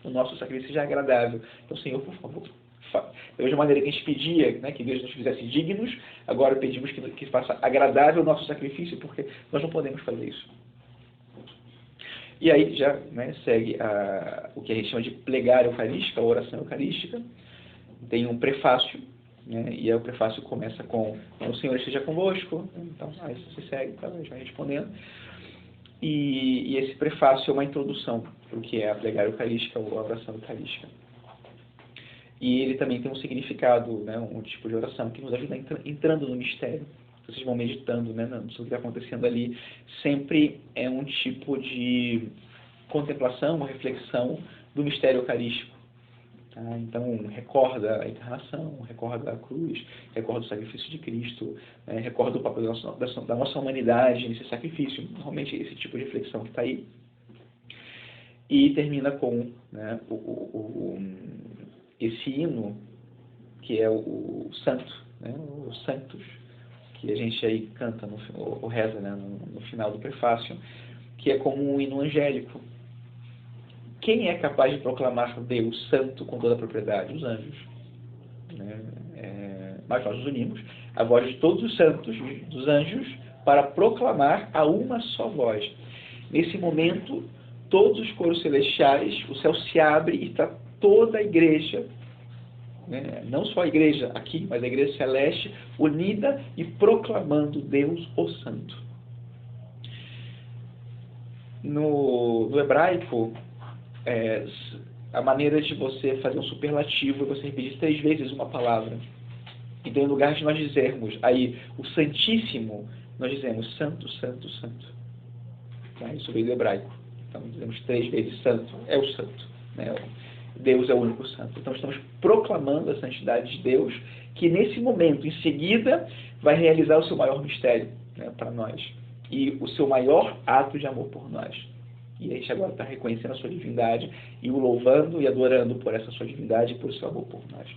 O nosso sacrifício já é agradável. Então, Senhor, por favor, da mesma maneira que a gente pedia, né, que Deus nos fizesse dignos, agora pedimos que faça agradável o nosso sacrifício, porque nós não podemos fazer isso. E aí já, né, segue o que a gente chama de plegária eucarística, a oração eucarística. Tem um prefácio, né, e aí o prefácio começa com o Senhor esteja convosco. Então, aí você segue, tá, a gente vai respondendo. E esse prefácio é uma introdução para o que é a plegária eucarística ou a oração eucarística. E ele também tem um significado, né, um tipo de oração que nos ajuda entrando no mistério. Vocês vão meditando, né, sobre o que está acontecendo ali. Sempre é um tipo de contemplação, uma reflexão do mistério eucarístico. Tá? Então, recorda a encarnação, recorda a cruz, recorda o sacrifício de Cristo, né? Recorda o papel da nossa humanidade nesse sacrifício. Normalmente, esse tipo de reflexão que está aí. E termina com, né, esse hino, que é o santo, né, os santos, que a gente aí canta, ou reza, né, no final do prefácio, que é como um hino angélico. Quem é capaz de proclamar Deus santo com toda a propriedade? Os anjos. Né? Mas nós nos unimos à voz de todos os santos, dos anjos, para proclamar a uma só voz. Nesse momento, todos os coros celestiais, o céu se abre e está toda a igreja, né? Não só a igreja aqui, mas a igreja celeste, unida e proclamando Deus o Santo. No hebraico, a maneira de você fazer um superlativo é você repetir 3 vezes uma palavra. Então, em lugar de nós dizermos aí o Santíssimo, nós dizemos Santo, Santo, Santo. Tá? Isso veio do hebraico. Então, dizemos 3 vezes Santo, é o Santo. Né? Deus é o único santo. Então estamos proclamando a santidade de Deus, que nesse momento, em seguida, vai realizar o seu maior mistério, né, para nós. E o seu maior ato de amor por nós. E a gente agora está reconhecendo a sua divindade e o louvando e adorando por essa sua divindade e por seu amor por nós.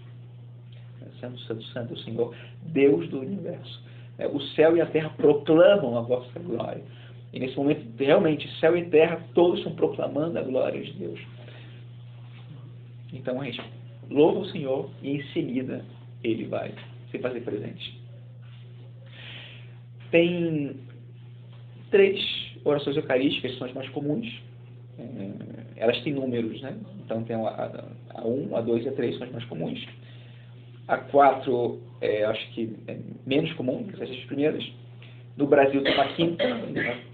Santo, santo, santo, o Senhor, Deus do universo. O céu e a terra proclamam a vossa glória. E nesse momento, realmente, céu e terra, todos estão proclamando a glória de Deus. Então a gente louva o Senhor e em seguida Ele vai se fazer presente. Tem 3 orações eucarísticas, que são as mais comuns. Elas têm números, né? Então tem a 1, a 2 e a 3 são as mais comuns. A 4, acho que é menos comum que essas primeiras. No Brasil tem uma quinta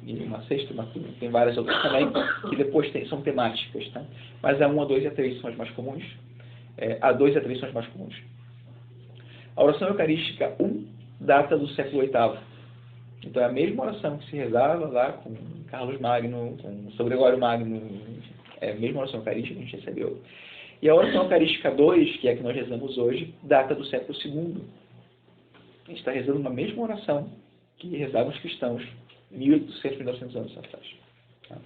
e uma sexta, tem várias outras também, que depois são temáticas, tá? Mas a 1, a 2 e a 3 são as mais comuns. A 2 e a 3 são as mais comuns. A oração eucarística 1 data do século VIII. Então é a mesma oração que se rezava lá com Carlos Magno, com São Gregório Magno, enfim, é a mesma oração eucarística que a gente recebeu. E a oração eucarística 2, que é a que nós rezamos hoje, data do século II. A gente está rezando uma mesma oração que rezavam os cristãos 1.800, 1.900 anos atrás. Tá?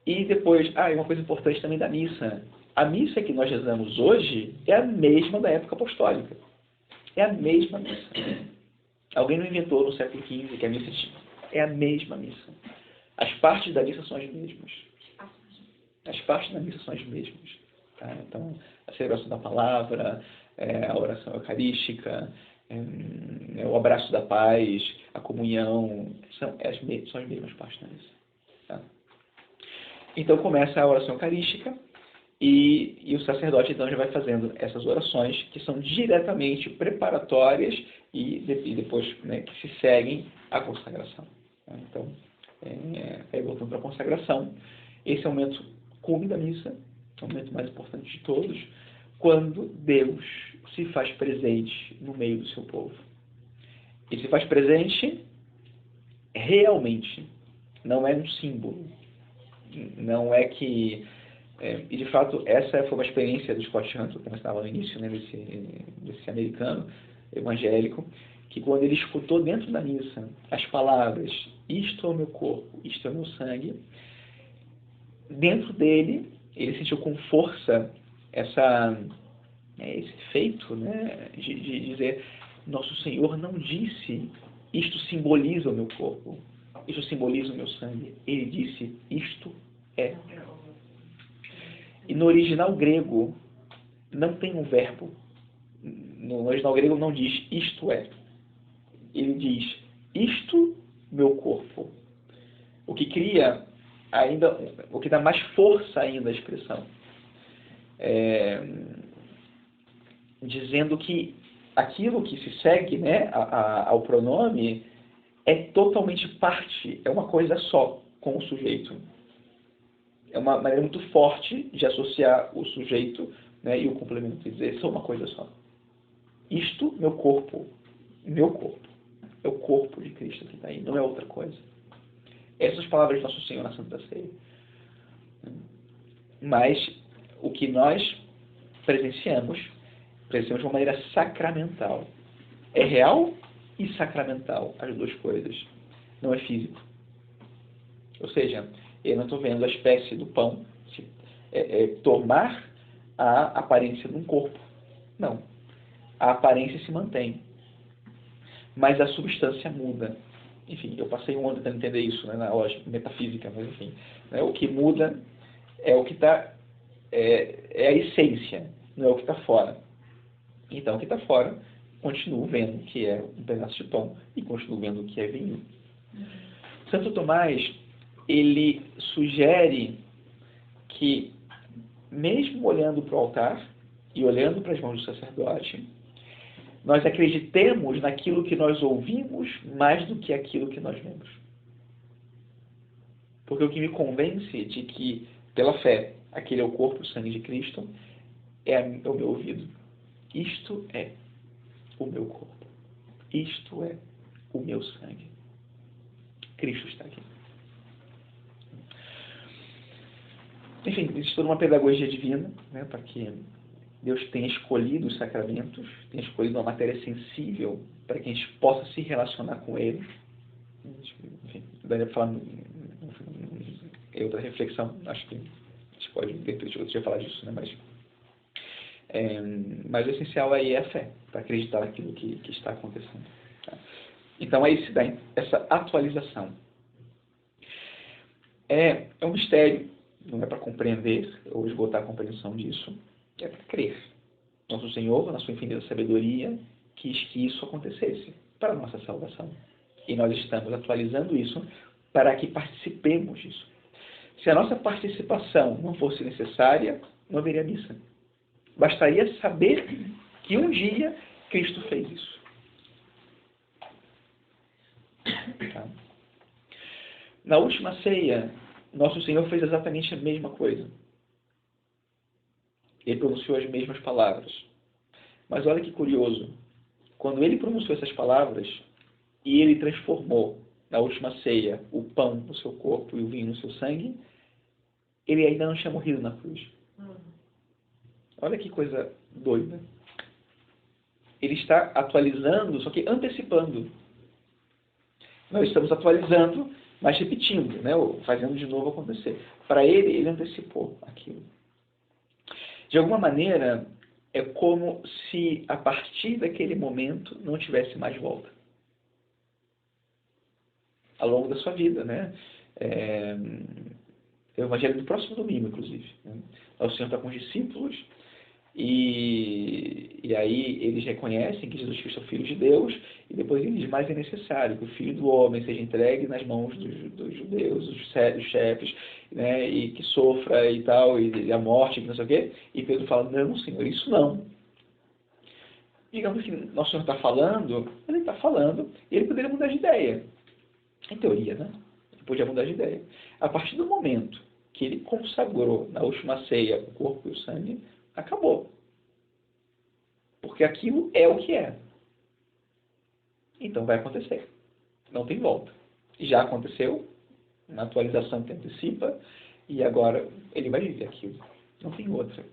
E depois, uma coisa importante também da missa. A missa que nós rezamos hoje é a mesma da época apostólica. É a mesma missa. Alguém não inventou no século XV que a missa tinha. É a mesma missa. As partes da missa são as mesmas. As partes da missa são as mesmas. Tá? Então, a celebração da palavra, a oração eucarística, o abraço da paz, a comunhão, são as mesmas partes da missa. Tá? Então começa a oração eucarística e o sacerdote então já vai fazendo essas orações que são diretamente preparatórias e depois, né, que se seguem à consagração. Tá? Então, voltando para a consagração, esse é o momento cume da missa, é o momento mais importante de todos, quando Deus se faz presente no meio do seu povo. Ele se faz presente realmente, não é um símbolo. Não é que... e de fato, essa foi uma experiência do Scott Hunter, como estava no início, né, desse americano evangélico, que quando ele escutou dentro da missa as palavras, isto é o meu corpo, isto é o meu sangue, dentro dele, ele sentiu com força esse feito, né, de dizer, nosso Senhor não disse, isto simboliza o meu corpo, isto simboliza o meu sangue. Ele disse, isto é. E no original grego, não tem um verbo. No original grego não diz, isto é. Ele diz, isto, meu corpo. O que cria ainda, o que dá mais força ainda à expressão. Dizendo que aquilo que se segue, né, ao pronome é totalmente parte, é uma coisa só com o sujeito. É uma maneira muito forte de associar o sujeito, né, e o complemento, e dizer, são uma coisa só. Isto, meu corpo. É o corpo de Cristo que está aí, não é outra coisa. Essas palavras de Nosso Senhor na Santa Ceia. Mas o que nós presenciamos de uma maneira sacramental. É real e sacramental, as duas coisas. Não é físico. Ou seja, eu não estou vendo a espécie do pão tomar a aparência de um corpo. Não. A aparência se mantém. Mas a substância muda. Enfim, eu passei um ano tentando entender isso, né, na lógica metafísica, mas enfim. Né, o que muda é o que está... é a essência, não é o que está fora. Então, o que está fora, continuo vendo que é um pedaço de pão e continuo vendo que é vinho. Santo Tomás, ele sugere que, mesmo olhando para o altar e olhando para as mãos do sacerdote, nós acreditemos naquilo que nós ouvimos mais do que aquilo que nós vemos. Porque o que me convence de que, pela fé, aquele é o corpo e o sangue de Cristo, é o meu ouvido. Isto é o meu corpo. Isto é o meu sangue. Cristo está aqui. Enfim, existe toda uma pedagogia divina, né, para que Deus tenha escolhido os sacramentos, tenha escolhido uma matéria sensível para que a gente possa se relacionar com Ele. Enfim, daria para falar em outra reflexão, acho que a gente pode, depois outro dia falar disso, né, mas o essencial aí é a fé, para acreditar naquilo que está acontecendo. Tá? Então aí se dá essa atualização. É um mistério, não é para compreender ou esgotar a compreensão disso, é para crer. Nosso Senhor, na sua infinita sabedoria, quis que isso acontecesse para a nossa salvação. E nós estamos atualizando isso para que participemos disso. Se a nossa participação não fosse necessária, não haveria missa. Bastaria saber que um dia Cristo fez isso. Tá? Na última ceia, Nosso Senhor fez exatamente a mesma coisa. Ele pronunciou as mesmas palavras. Mas olha que curioso. Quando ele pronunciou essas palavras e ele transformou na última ceia o pão no seu corpo e o vinho no seu sangue, ele ainda não tinha morrido na cruz. Olha que coisa doida. Ele está atualizando, só que antecipando. Nós estamos atualizando, mas repetindo, né? Ou fazendo de novo acontecer. Para ele, ele antecipou aquilo. De alguma maneira, é como se a partir daquele momento não tivesse mais volta. Ao longo da sua vida, né? É o Evangelho do próximo domingo, inclusive. Né? O Senhor está com os discípulos e aí eles reconhecem que Jesus Cristo é o Filho de Deus e depois ele diz, mas é necessário que o Filho do Homem seja entregue nas mãos dos judeus, dos chefes, né? E que sofra e tal, e a morte, não sei o quê. E Pedro fala, não, Senhor, isso não. Digamos que Nosso Senhor está falando, ele está falando e ele poderia mudar de ideia. Em teoria, né? Ele podia mudar de ideia. A partir do momento que ele consagrou na última ceia o corpo e o sangue, acabou. Porque aquilo é o que é. Então vai acontecer. Não tem volta. Já aconteceu, uma atualização que antecipa, e agora ele vai viver aquilo. Não tem outra.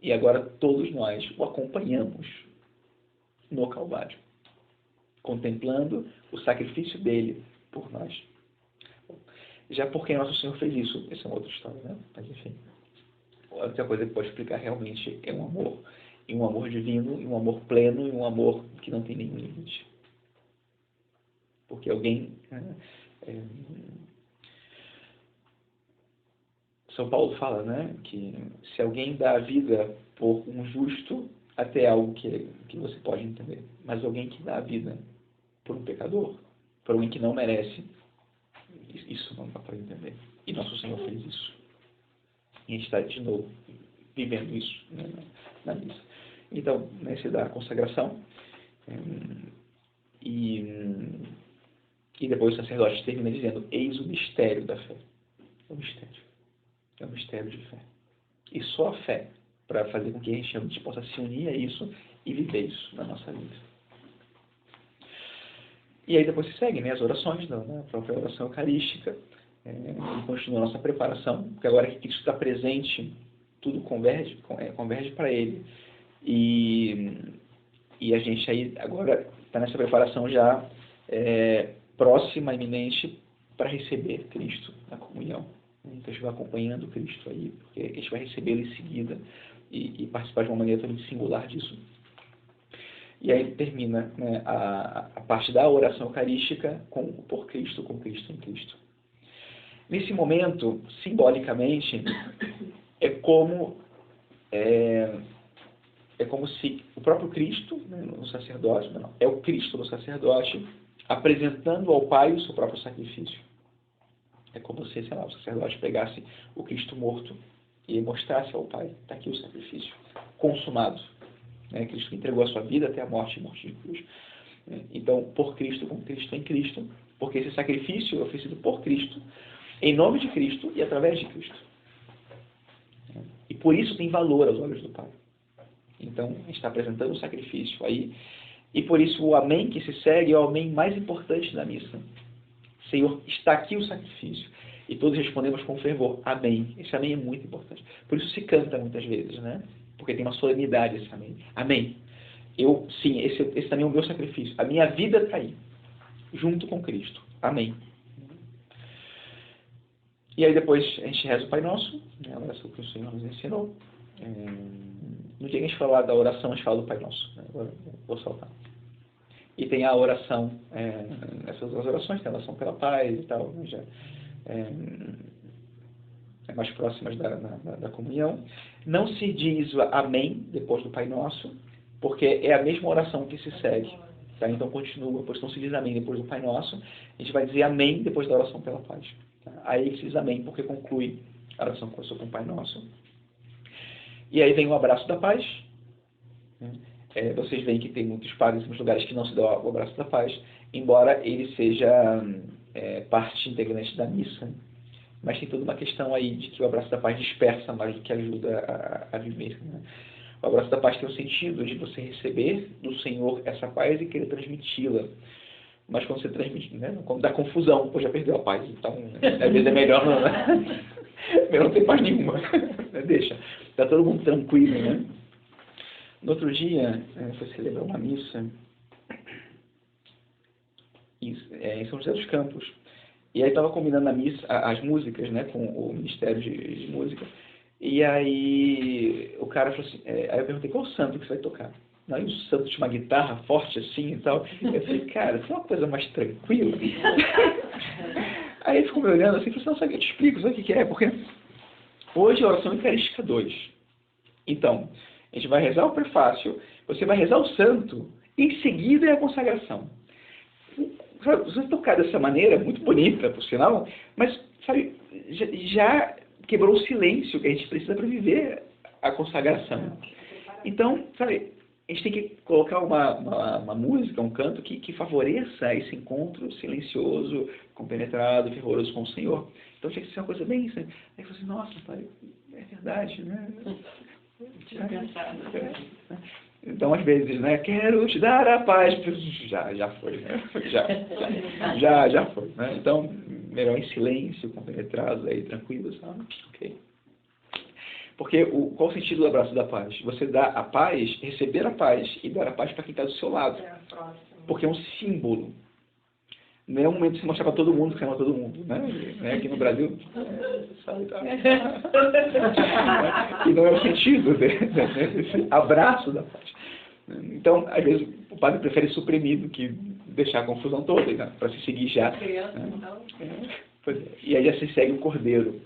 E agora todos nós o acompanhamos no Calvário, contemplando o sacrifício dele por nós. Já porque Nosso Senhor fez isso, essa é uma outra história, né? Mas enfim, a única coisa que pode explicar realmente é um amor, e um amor divino, e um amor pleno, e um amor que não tem nenhum limite. Porque alguém... São Paulo fala, né, que se alguém dá a vida por um justo, até algo que você pode entender. Mas alguém que dá a vida por um pecador, por alguém que não merece, isso não dá para entender. E Nosso Senhor fez isso. E a gente está, de novo, vivendo isso, né, na missa. Então, se dá a consagração, e depois o sacerdote termina dizendo, eis o mistério da fé. É um mistério. É um mistério de fé. E só a fé para fazer com que a gente possa se unir a isso e viver isso na nossa vida. E aí depois se seguem, né, as orações, a própria oração eucarística, e continua a nossa preparação, porque agora que Cristo está presente, tudo converge para Ele. E a gente aí agora está nessa preparação já próxima, iminente, para receber Cristo na comunhão. Então a gente vai acompanhando Cristo aí, porque a gente vai recebê-lo em seguida e participar de uma maneira também singular disso. E aí termina, né, a parte da oração eucarística por Cristo, com Cristo em Cristo. Nesse momento, simbolicamente, é como se o próprio Cristo, né, no sacerdote, não, é o Cristo no sacerdote, apresentando ao Pai o seu próprio sacrifício. É como se, sei lá, o sacerdote pegasse o Cristo morto e mostrasse ao Pai, está aqui o sacrifício consumado. Cristo entregou a sua vida até a morte e morte de cruz. Então, por Cristo, com Cristo em Cristo, porque esse sacrifício é oferecido por Cristo, em nome de Cristo e através de Cristo. E por isso tem valor aos olhos do Pai. Então, a gente está apresentando o sacrifício aí, e por isso o amém que se segue é o amém mais importante da missa. Senhor, está aqui o sacrifício. E todos respondemos com fervor, amém. Esse amém é muito importante. Por isso se canta muitas vezes, né? Porque tem uma solenidade esse amém. Amém. Sim, esse também é o meu sacrifício. A minha vida está aí, junto com Cristo. Amém. E aí depois a gente reza o Pai Nosso, né? A oração que o Senhor nos ensinou. No dia que a gente falar da oração, a gente fala do Pai Nosso. Né? Agora vou saltar. E tem a oração, essas duas orações, tem a oração pela paz e tal, né? Já, mais próximas da comunhão. Não se diz amém depois do Pai Nosso, porque é a mesma oração que se segue. Tá? Então continua, pois não se diz amém depois do Pai Nosso, a gente vai dizer amém depois da oração pela paz. Tá? Aí se diz amém, porque conclui a oração com o Pai Nosso. E aí vem o abraço da paz. Né? Vocês veem que tem muitos padres, muitos lugares que não se dá o abraço da paz, embora ele seja parte integrante da missa. Mas tem toda uma questão aí de que o abraço da paz dispersa mais do que ajuda a viver. Né? O abraço da paz tem o sentido de você receber do Senhor essa paz e querer transmiti-la. Mas quando você transmite, né? Quando dá confusão, já perdeu a paz. Então, às vezes é melhor não ter paz nenhuma. Deixa. Está todo mundo tranquilo, né? No outro dia, foi celebrar uma missa em São José dos Campos. E aí estava combinando a missa, as músicas, né, com o Ministério de Música. E aí o cara falou assim, aí eu perguntei, qual santo que você vai tocar? Aí o santo tinha uma guitarra forte assim e tal. Eu falei, cara, isso é uma coisa mais tranquila. Aí ele ficou me olhando assim e falou assim, não, sabe, eu te explico, sabe o que é? Porque hoje é a oração Eucarística 2. Então, a gente vai rezar o prefácio, você vai rezar o santo, e em seguida é a consagração. Você tocar dessa maneira, muito bonita, por sinal, mas, sabe, já quebrou o silêncio que a gente precisa para viver a consagração. Então, sabe, a gente tem que colocar uma música, um canto que favoreça esse encontro silencioso, compenetrado, fervoroso com o Senhor. Então tinha que ser uma coisa bem... Aí eu falei assim, nossa, pai, é verdade, né? Então, às vezes, né? Quero te dar a paz. Já foi, né? Já foi, né? Então, melhor em silêncio, compenetrados, aí, tranquilos, sabe? Ok. Porque qual o sentido do abraço da paz? Você dá a paz, receber a paz e dar a paz para quem está do seu lado. Porque é um símbolo. Não é um momento de se mostrar para todo mundo que você ama todo mundo, né? Aqui no Brasil, sabe, tá? E não é o sentido desse abraço da paz. Então, às vezes, o padre prefere suprimir do que deixar a confusão toda, né? Para se seguir já. E aí já se segue o Cordeiro.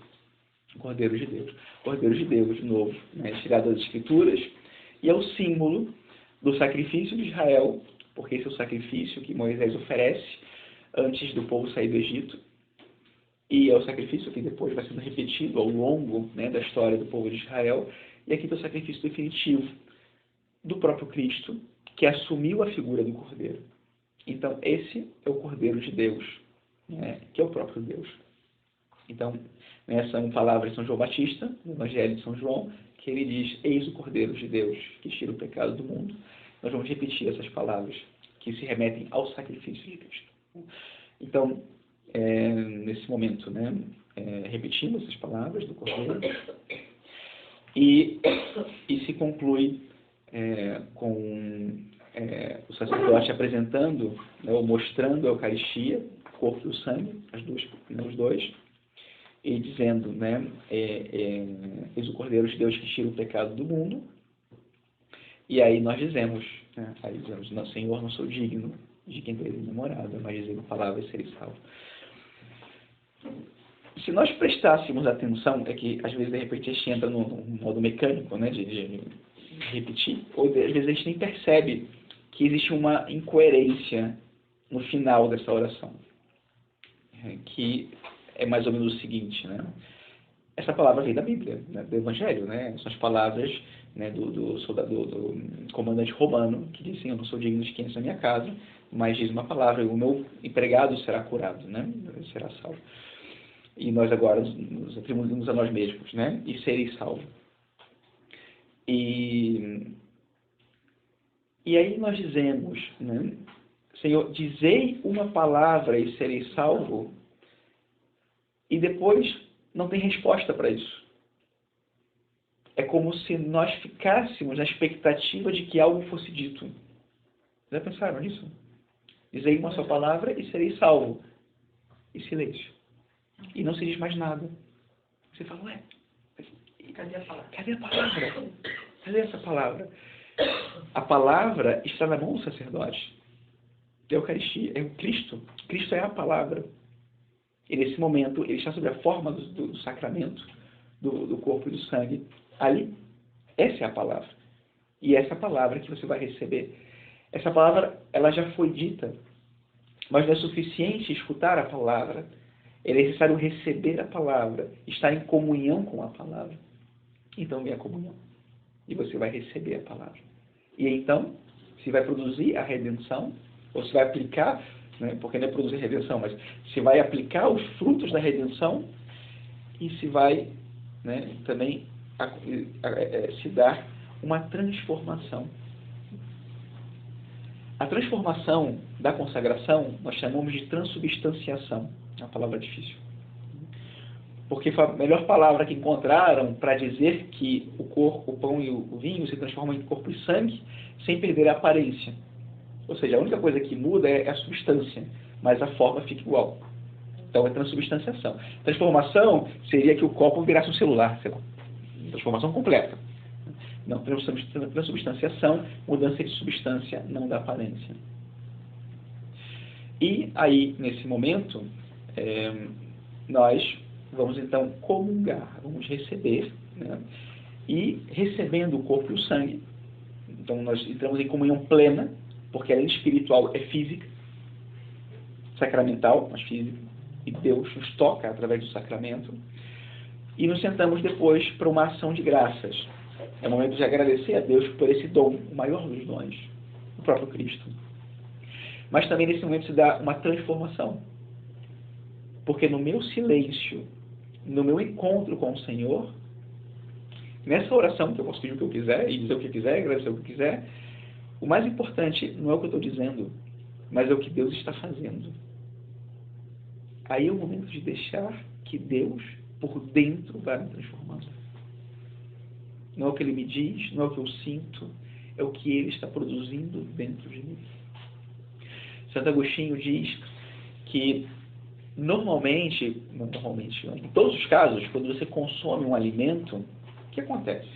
O Cordeiro de Deus. O Cordeiro de Deus, de novo, né? Tirado das Escrituras. E é o símbolo do sacrifício de Israel, porque esse é o sacrifício que Moisés oferece antes do povo sair do Egito, e é o sacrifício que depois vai sendo repetido ao longo, né, da história do povo de Israel, e aqui está o sacrifício definitivo do próprio Cristo, que assumiu a figura do Cordeiro. Então, esse é o Cordeiro de Deus, né, que é o próprio Deus. Então, né, são palavras de São João Batista, no Evangelho de São João, que ele diz, eis o Cordeiro de Deus, que tira o pecado do mundo. Nós vamos repetir essas palavras, que se remetem ao sacrifício de Cristo. Então, nesse momento, né, repetimos essas palavras do Cordeiro e se conclui com o sacerdote apresentando, né, ou mostrando a Eucaristia, o corpo e o sangue, os dois, e dizendo, né, eis o Cordeiro de Deus que tira o pecado do mundo. E aí nós dizemos, né, não, Senhor, não sou digno de quem tem namorada, mas dizer uma palavra e seria salvo. Se nós prestássemos atenção, é que às vezes de repente a gente entra num modo mecânico, né, de repetir, ou às vezes a gente nem percebe que existe uma incoerência no final dessa oração, que é mais ou menos o seguinte, né? Essa palavra vem da Bíblia, né, do Evangelho, né? São as palavras, né, do comandante romano, que diz assim, eu não sou digno de quem entra na minha casa, mas diz uma palavra, o meu empregado será curado, né? Será salvo. E nós agora nos atribuímos a nós mesmos, né? E sereis salvo. E aí nós dizemos, né? Senhor, dizei uma palavra e sereis salvo. e depois não tem resposta para isso. É como se nós ficássemos na expectativa de que algo fosse dito. Já pensaram nisso? Dizei uma só palavra e serei salvo. E silêncio. E não se diz mais nada. Você fala, ué, Cadê a palavra? cadê a palavra? Cadê essa palavra? A palavra está na mão do sacerdote. É a Eucaristia, é o Cristo. Cristo é a palavra. E nesse momento, ele está sob a forma do sacramento, do corpo e do sangue. Ali, essa é a palavra. E essa palavra que você vai receber. Essa palavra, ela já foi dita, mas não é suficiente escutar a palavra. É necessário receber a palavra, estar em comunhão com a palavra. Então vem a comunhão. E você vai receber a palavra. E então, se vai produzir a redenção, ou se vai aplicar, né, porque não é produzir redenção, mas se vai aplicar os frutos da redenção e se vai, né, também se dar uma transformação. A transformação da consagração nós chamamos de transubstanciação. É uma palavra difícil. Porque foi a melhor palavra que encontraram para dizer que o pão e o vinho se transformam em corpo e sangue sem perder a aparência. Ou seja, a única coisa que muda é a substância, mas a forma fica igual. Então é transubstanciação. Transformação seria que o copo virasse um celular, sei lá. Transformação completa. Não, transubstanciação, mudança de substância, não da aparência. E aí, nesse momento, nós vamos então comungar, vamos receber, né? E recebendo o corpo e o sangue, então nós entramos em comunhão plena, porque além de espiritual é física, sacramental, mas física, e Deus nos toca através do sacramento, e nos sentamos depois para uma ação de graças. É o momento de agradecer a Deus por esse dom, o maior dos dons, o próprio Cristo. Mas também nesse momento se dá uma transformação. Porque no meu silêncio, no meu encontro com o Senhor, nessa oração, que eu posso pedir o que eu quiser, e dizer o que eu quiser, agradecer o que eu quiser, o mais importante não é o que eu estou dizendo, mas é o que Deus está fazendo. Aí é o momento de deixar que Deus, por dentro, vai me transformando. Não é o que Ele me diz, não é o que eu sinto, é o que Ele está produzindo dentro de mim. Santo Agostinho diz que normalmente, em todos os casos, quando você consome um alimento, o que acontece?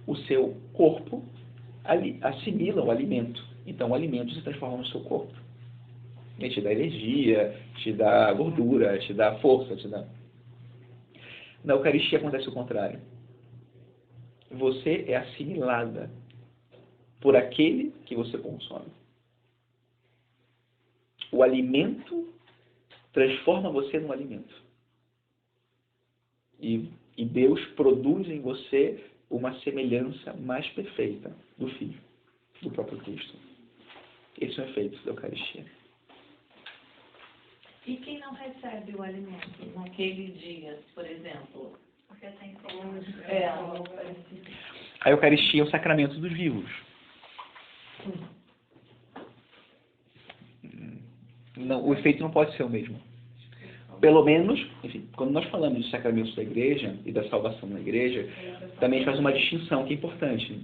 O seu corpo assimila o alimento. Então o alimento se transforma no seu corpo. Ele te dá energia, te dá gordura, te dá força, te dá... Na Eucaristia acontece o contrário. Você é assimilada por aquele que você consome. O alimento transforma você num alimento. E Deus produz em você uma semelhança mais perfeita do Filho, do próprio Cristo. Esse é o efeito da Eucaristia. E quem não recebe o alimento naquele dia, por exemplo? Porque tem A Eucaristia é o sacramento dos vivos. Não, o efeito não pode ser o mesmo. Pelo menos, enfim, quando nós falamos dos sacramentos da igreja e da salvação na igreja, também a gente faz uma distinção que é importante.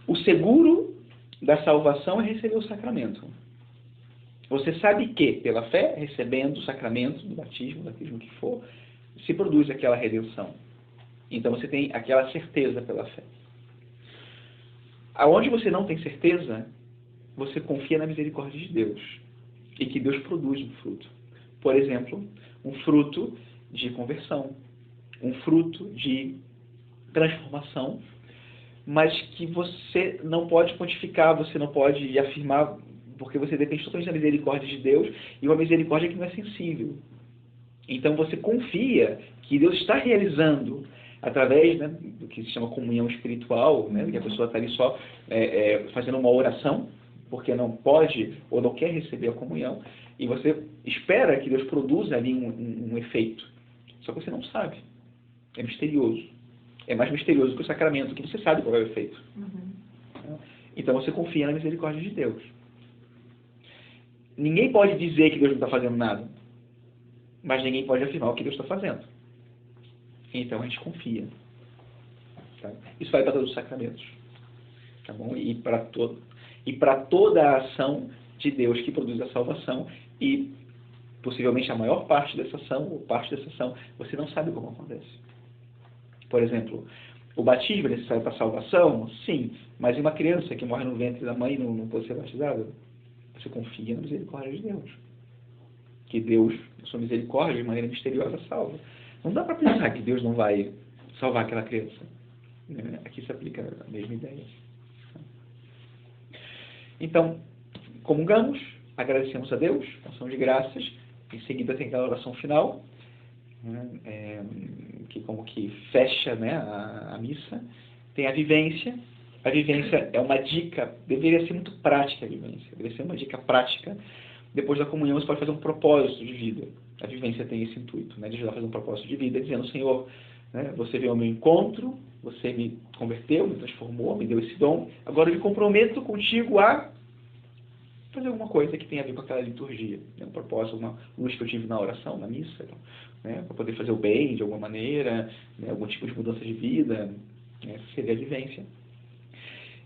O seguro da salvação é receber o sacramento. Você sabe que, pela fé, recebendo o sacramento do batismo, que for, se produz aquela redenção. Então você tem aquela certeza pela fé. Aonde você não tem certeza, você confia na misericórdia de Deus. E que Deus produz um fruto. Por exemplo, um fruto de conversão. Um fruto de transformação. Mas que você não pode quantificar, você não pode afirmar, porque você depende totalmente da misericórdia de Deus, e uma misericórdia que não é sensível. Então você confia que Deus está realizando, através, né, do que se chama comunhão espiritual, né, que a pessoa está ali só fazendo uma oração, porque não pode ou não quer receber a comunhão, e você espera que Deus produza ali um efeito. Só que você não sabe. É misterioso. É mais misterioso que o sacramento, que você sabe qual é o efeito. Então você confia na misericórdia de Deus. Ninguém pode dizer que Deus não está fazendo nada. mas ninguém pode afirmar o que Deus está fazendo. Então a gente confia. Tá? Isso vai para todos os sacramentos. Tá bom? E para toda a ação de Deus que produz a salvação, e possivelmente a maior parte dessa ação, ou parte dessa ação, você não sabe como acontece. Por exemplo, o batismo é necessário para a salvação? Sim, mas e uma criança que morre no ventre da mãe não pode ser batizada? Você confia na misericórdia de Deus. Que Deus, na sua misericórdia, de maneira misteriosa, salva. Não dá para pensar que Deus não vai salvar aquela criança. Aqui se aplica a mesma ideia. Então, comungamos, agradecemos a Deus, ação de graças, em seguida tem aquela oração final, que como que fecha, né, a missa. Tem a vivência é uma dica, deveria ser muito prática a vivência, deveria ser uma dica prática. Depois da comunhão você pode fazer um propósito de vida. A vivência tem esse intuito, né, de ajudar a fazer um propósito de vida, dizendo: Senhor, né, você veio ao meu encontro, você me converteu, me transformou, me deu esse dom, agora eu me comprometo contigo a fazer alguma coisa que tenha a ver com aquela liturgia, né? Um propósito, uma luz que eu tive na oração, na missa, né? Para poder fazer o bem de alguma maneira, né? Algum tipo de mudança de vida, né? Essa seria a vivência.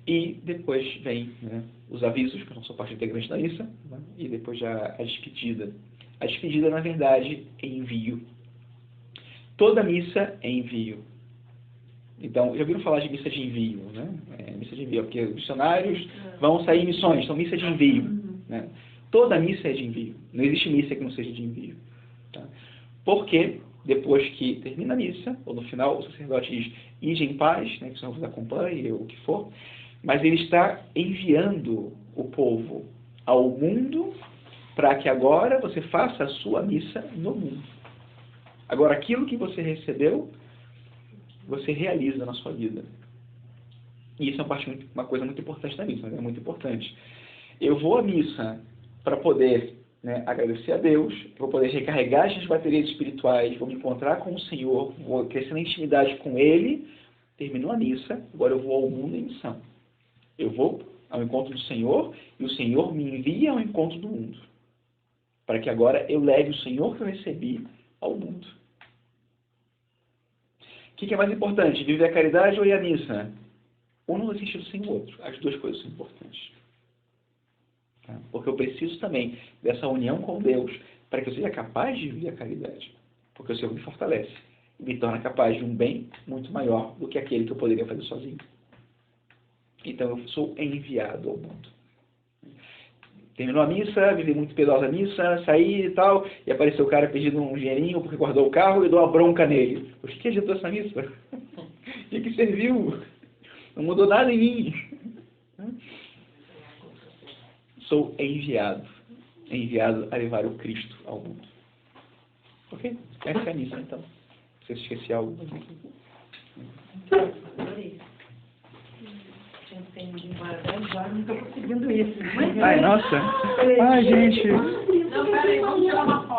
E depois vem, né, os avisos, que não são parte integrante da missa, né? E depois já a despedida. A despedida, na verdade, é envio. Toda missa é envio. Então, já ouviram falar de missa de envio, né? Missa de envio, porque os missionários vão sair em missões, então missa de envio. Né? Toda missa é de envio. Não existe missa que não seja de envio. Tá? Porque, depois que termina a missa, ou no final, o sacerdote diz: ide em paz, né, que o Senhor vos acompanhe, ou o que for, mas ele está enviando o povo ao mundo para que agora você faça a sua missa no mundo. Agora, aquilo que você recebeu, você realiza na sua vida. E isso é uma coisa muito importante da missa, é muito importante. Eu vou à missa para poder, né, agradecer a Deus, vou poder recarregar as baterias espirituais, vou me encontrar com o Senhor, vou crescer na intimidade com Ele. Terminou a missa, agora eu vou ao mundo em missão. Eu vou ao encontro do Senhor e o Senhor me envia ao encontro do mundo. Para que agora eu leve o Senhor que eu recebi ao mundo. O que é mais importante? Viver a caridade ou ir à missa? Um não tem sentido sem o outro. As duas coisas são importantes. Tá? Porque eu preciso também dessa união com Deus para que eu seja capaz de viver a caridade. Porque o Senhor me fortalece e me torna capaz de um bem muito maior do que aquele que eu poderia fazer sozinho. Então eu sou enviado ao mundo. Terminou a missa, vivi muito piedosa a missa, saí e tal, e apareceu o cara pedindo um dinheirinho porque guardou o carro e dou uma bronca nele. O que adiantou essa missa? O que serviu? Não mudou nada em mim. Sou enviado a levar o Cristo ao mundo. Ok? Essa é a missa, então. Se eu esqueci algo. Tem de embora 10 horas, não estou conseguindo isso. Ai, nossa. Ai, gente. Não, peraí, vamos tirar uma foto.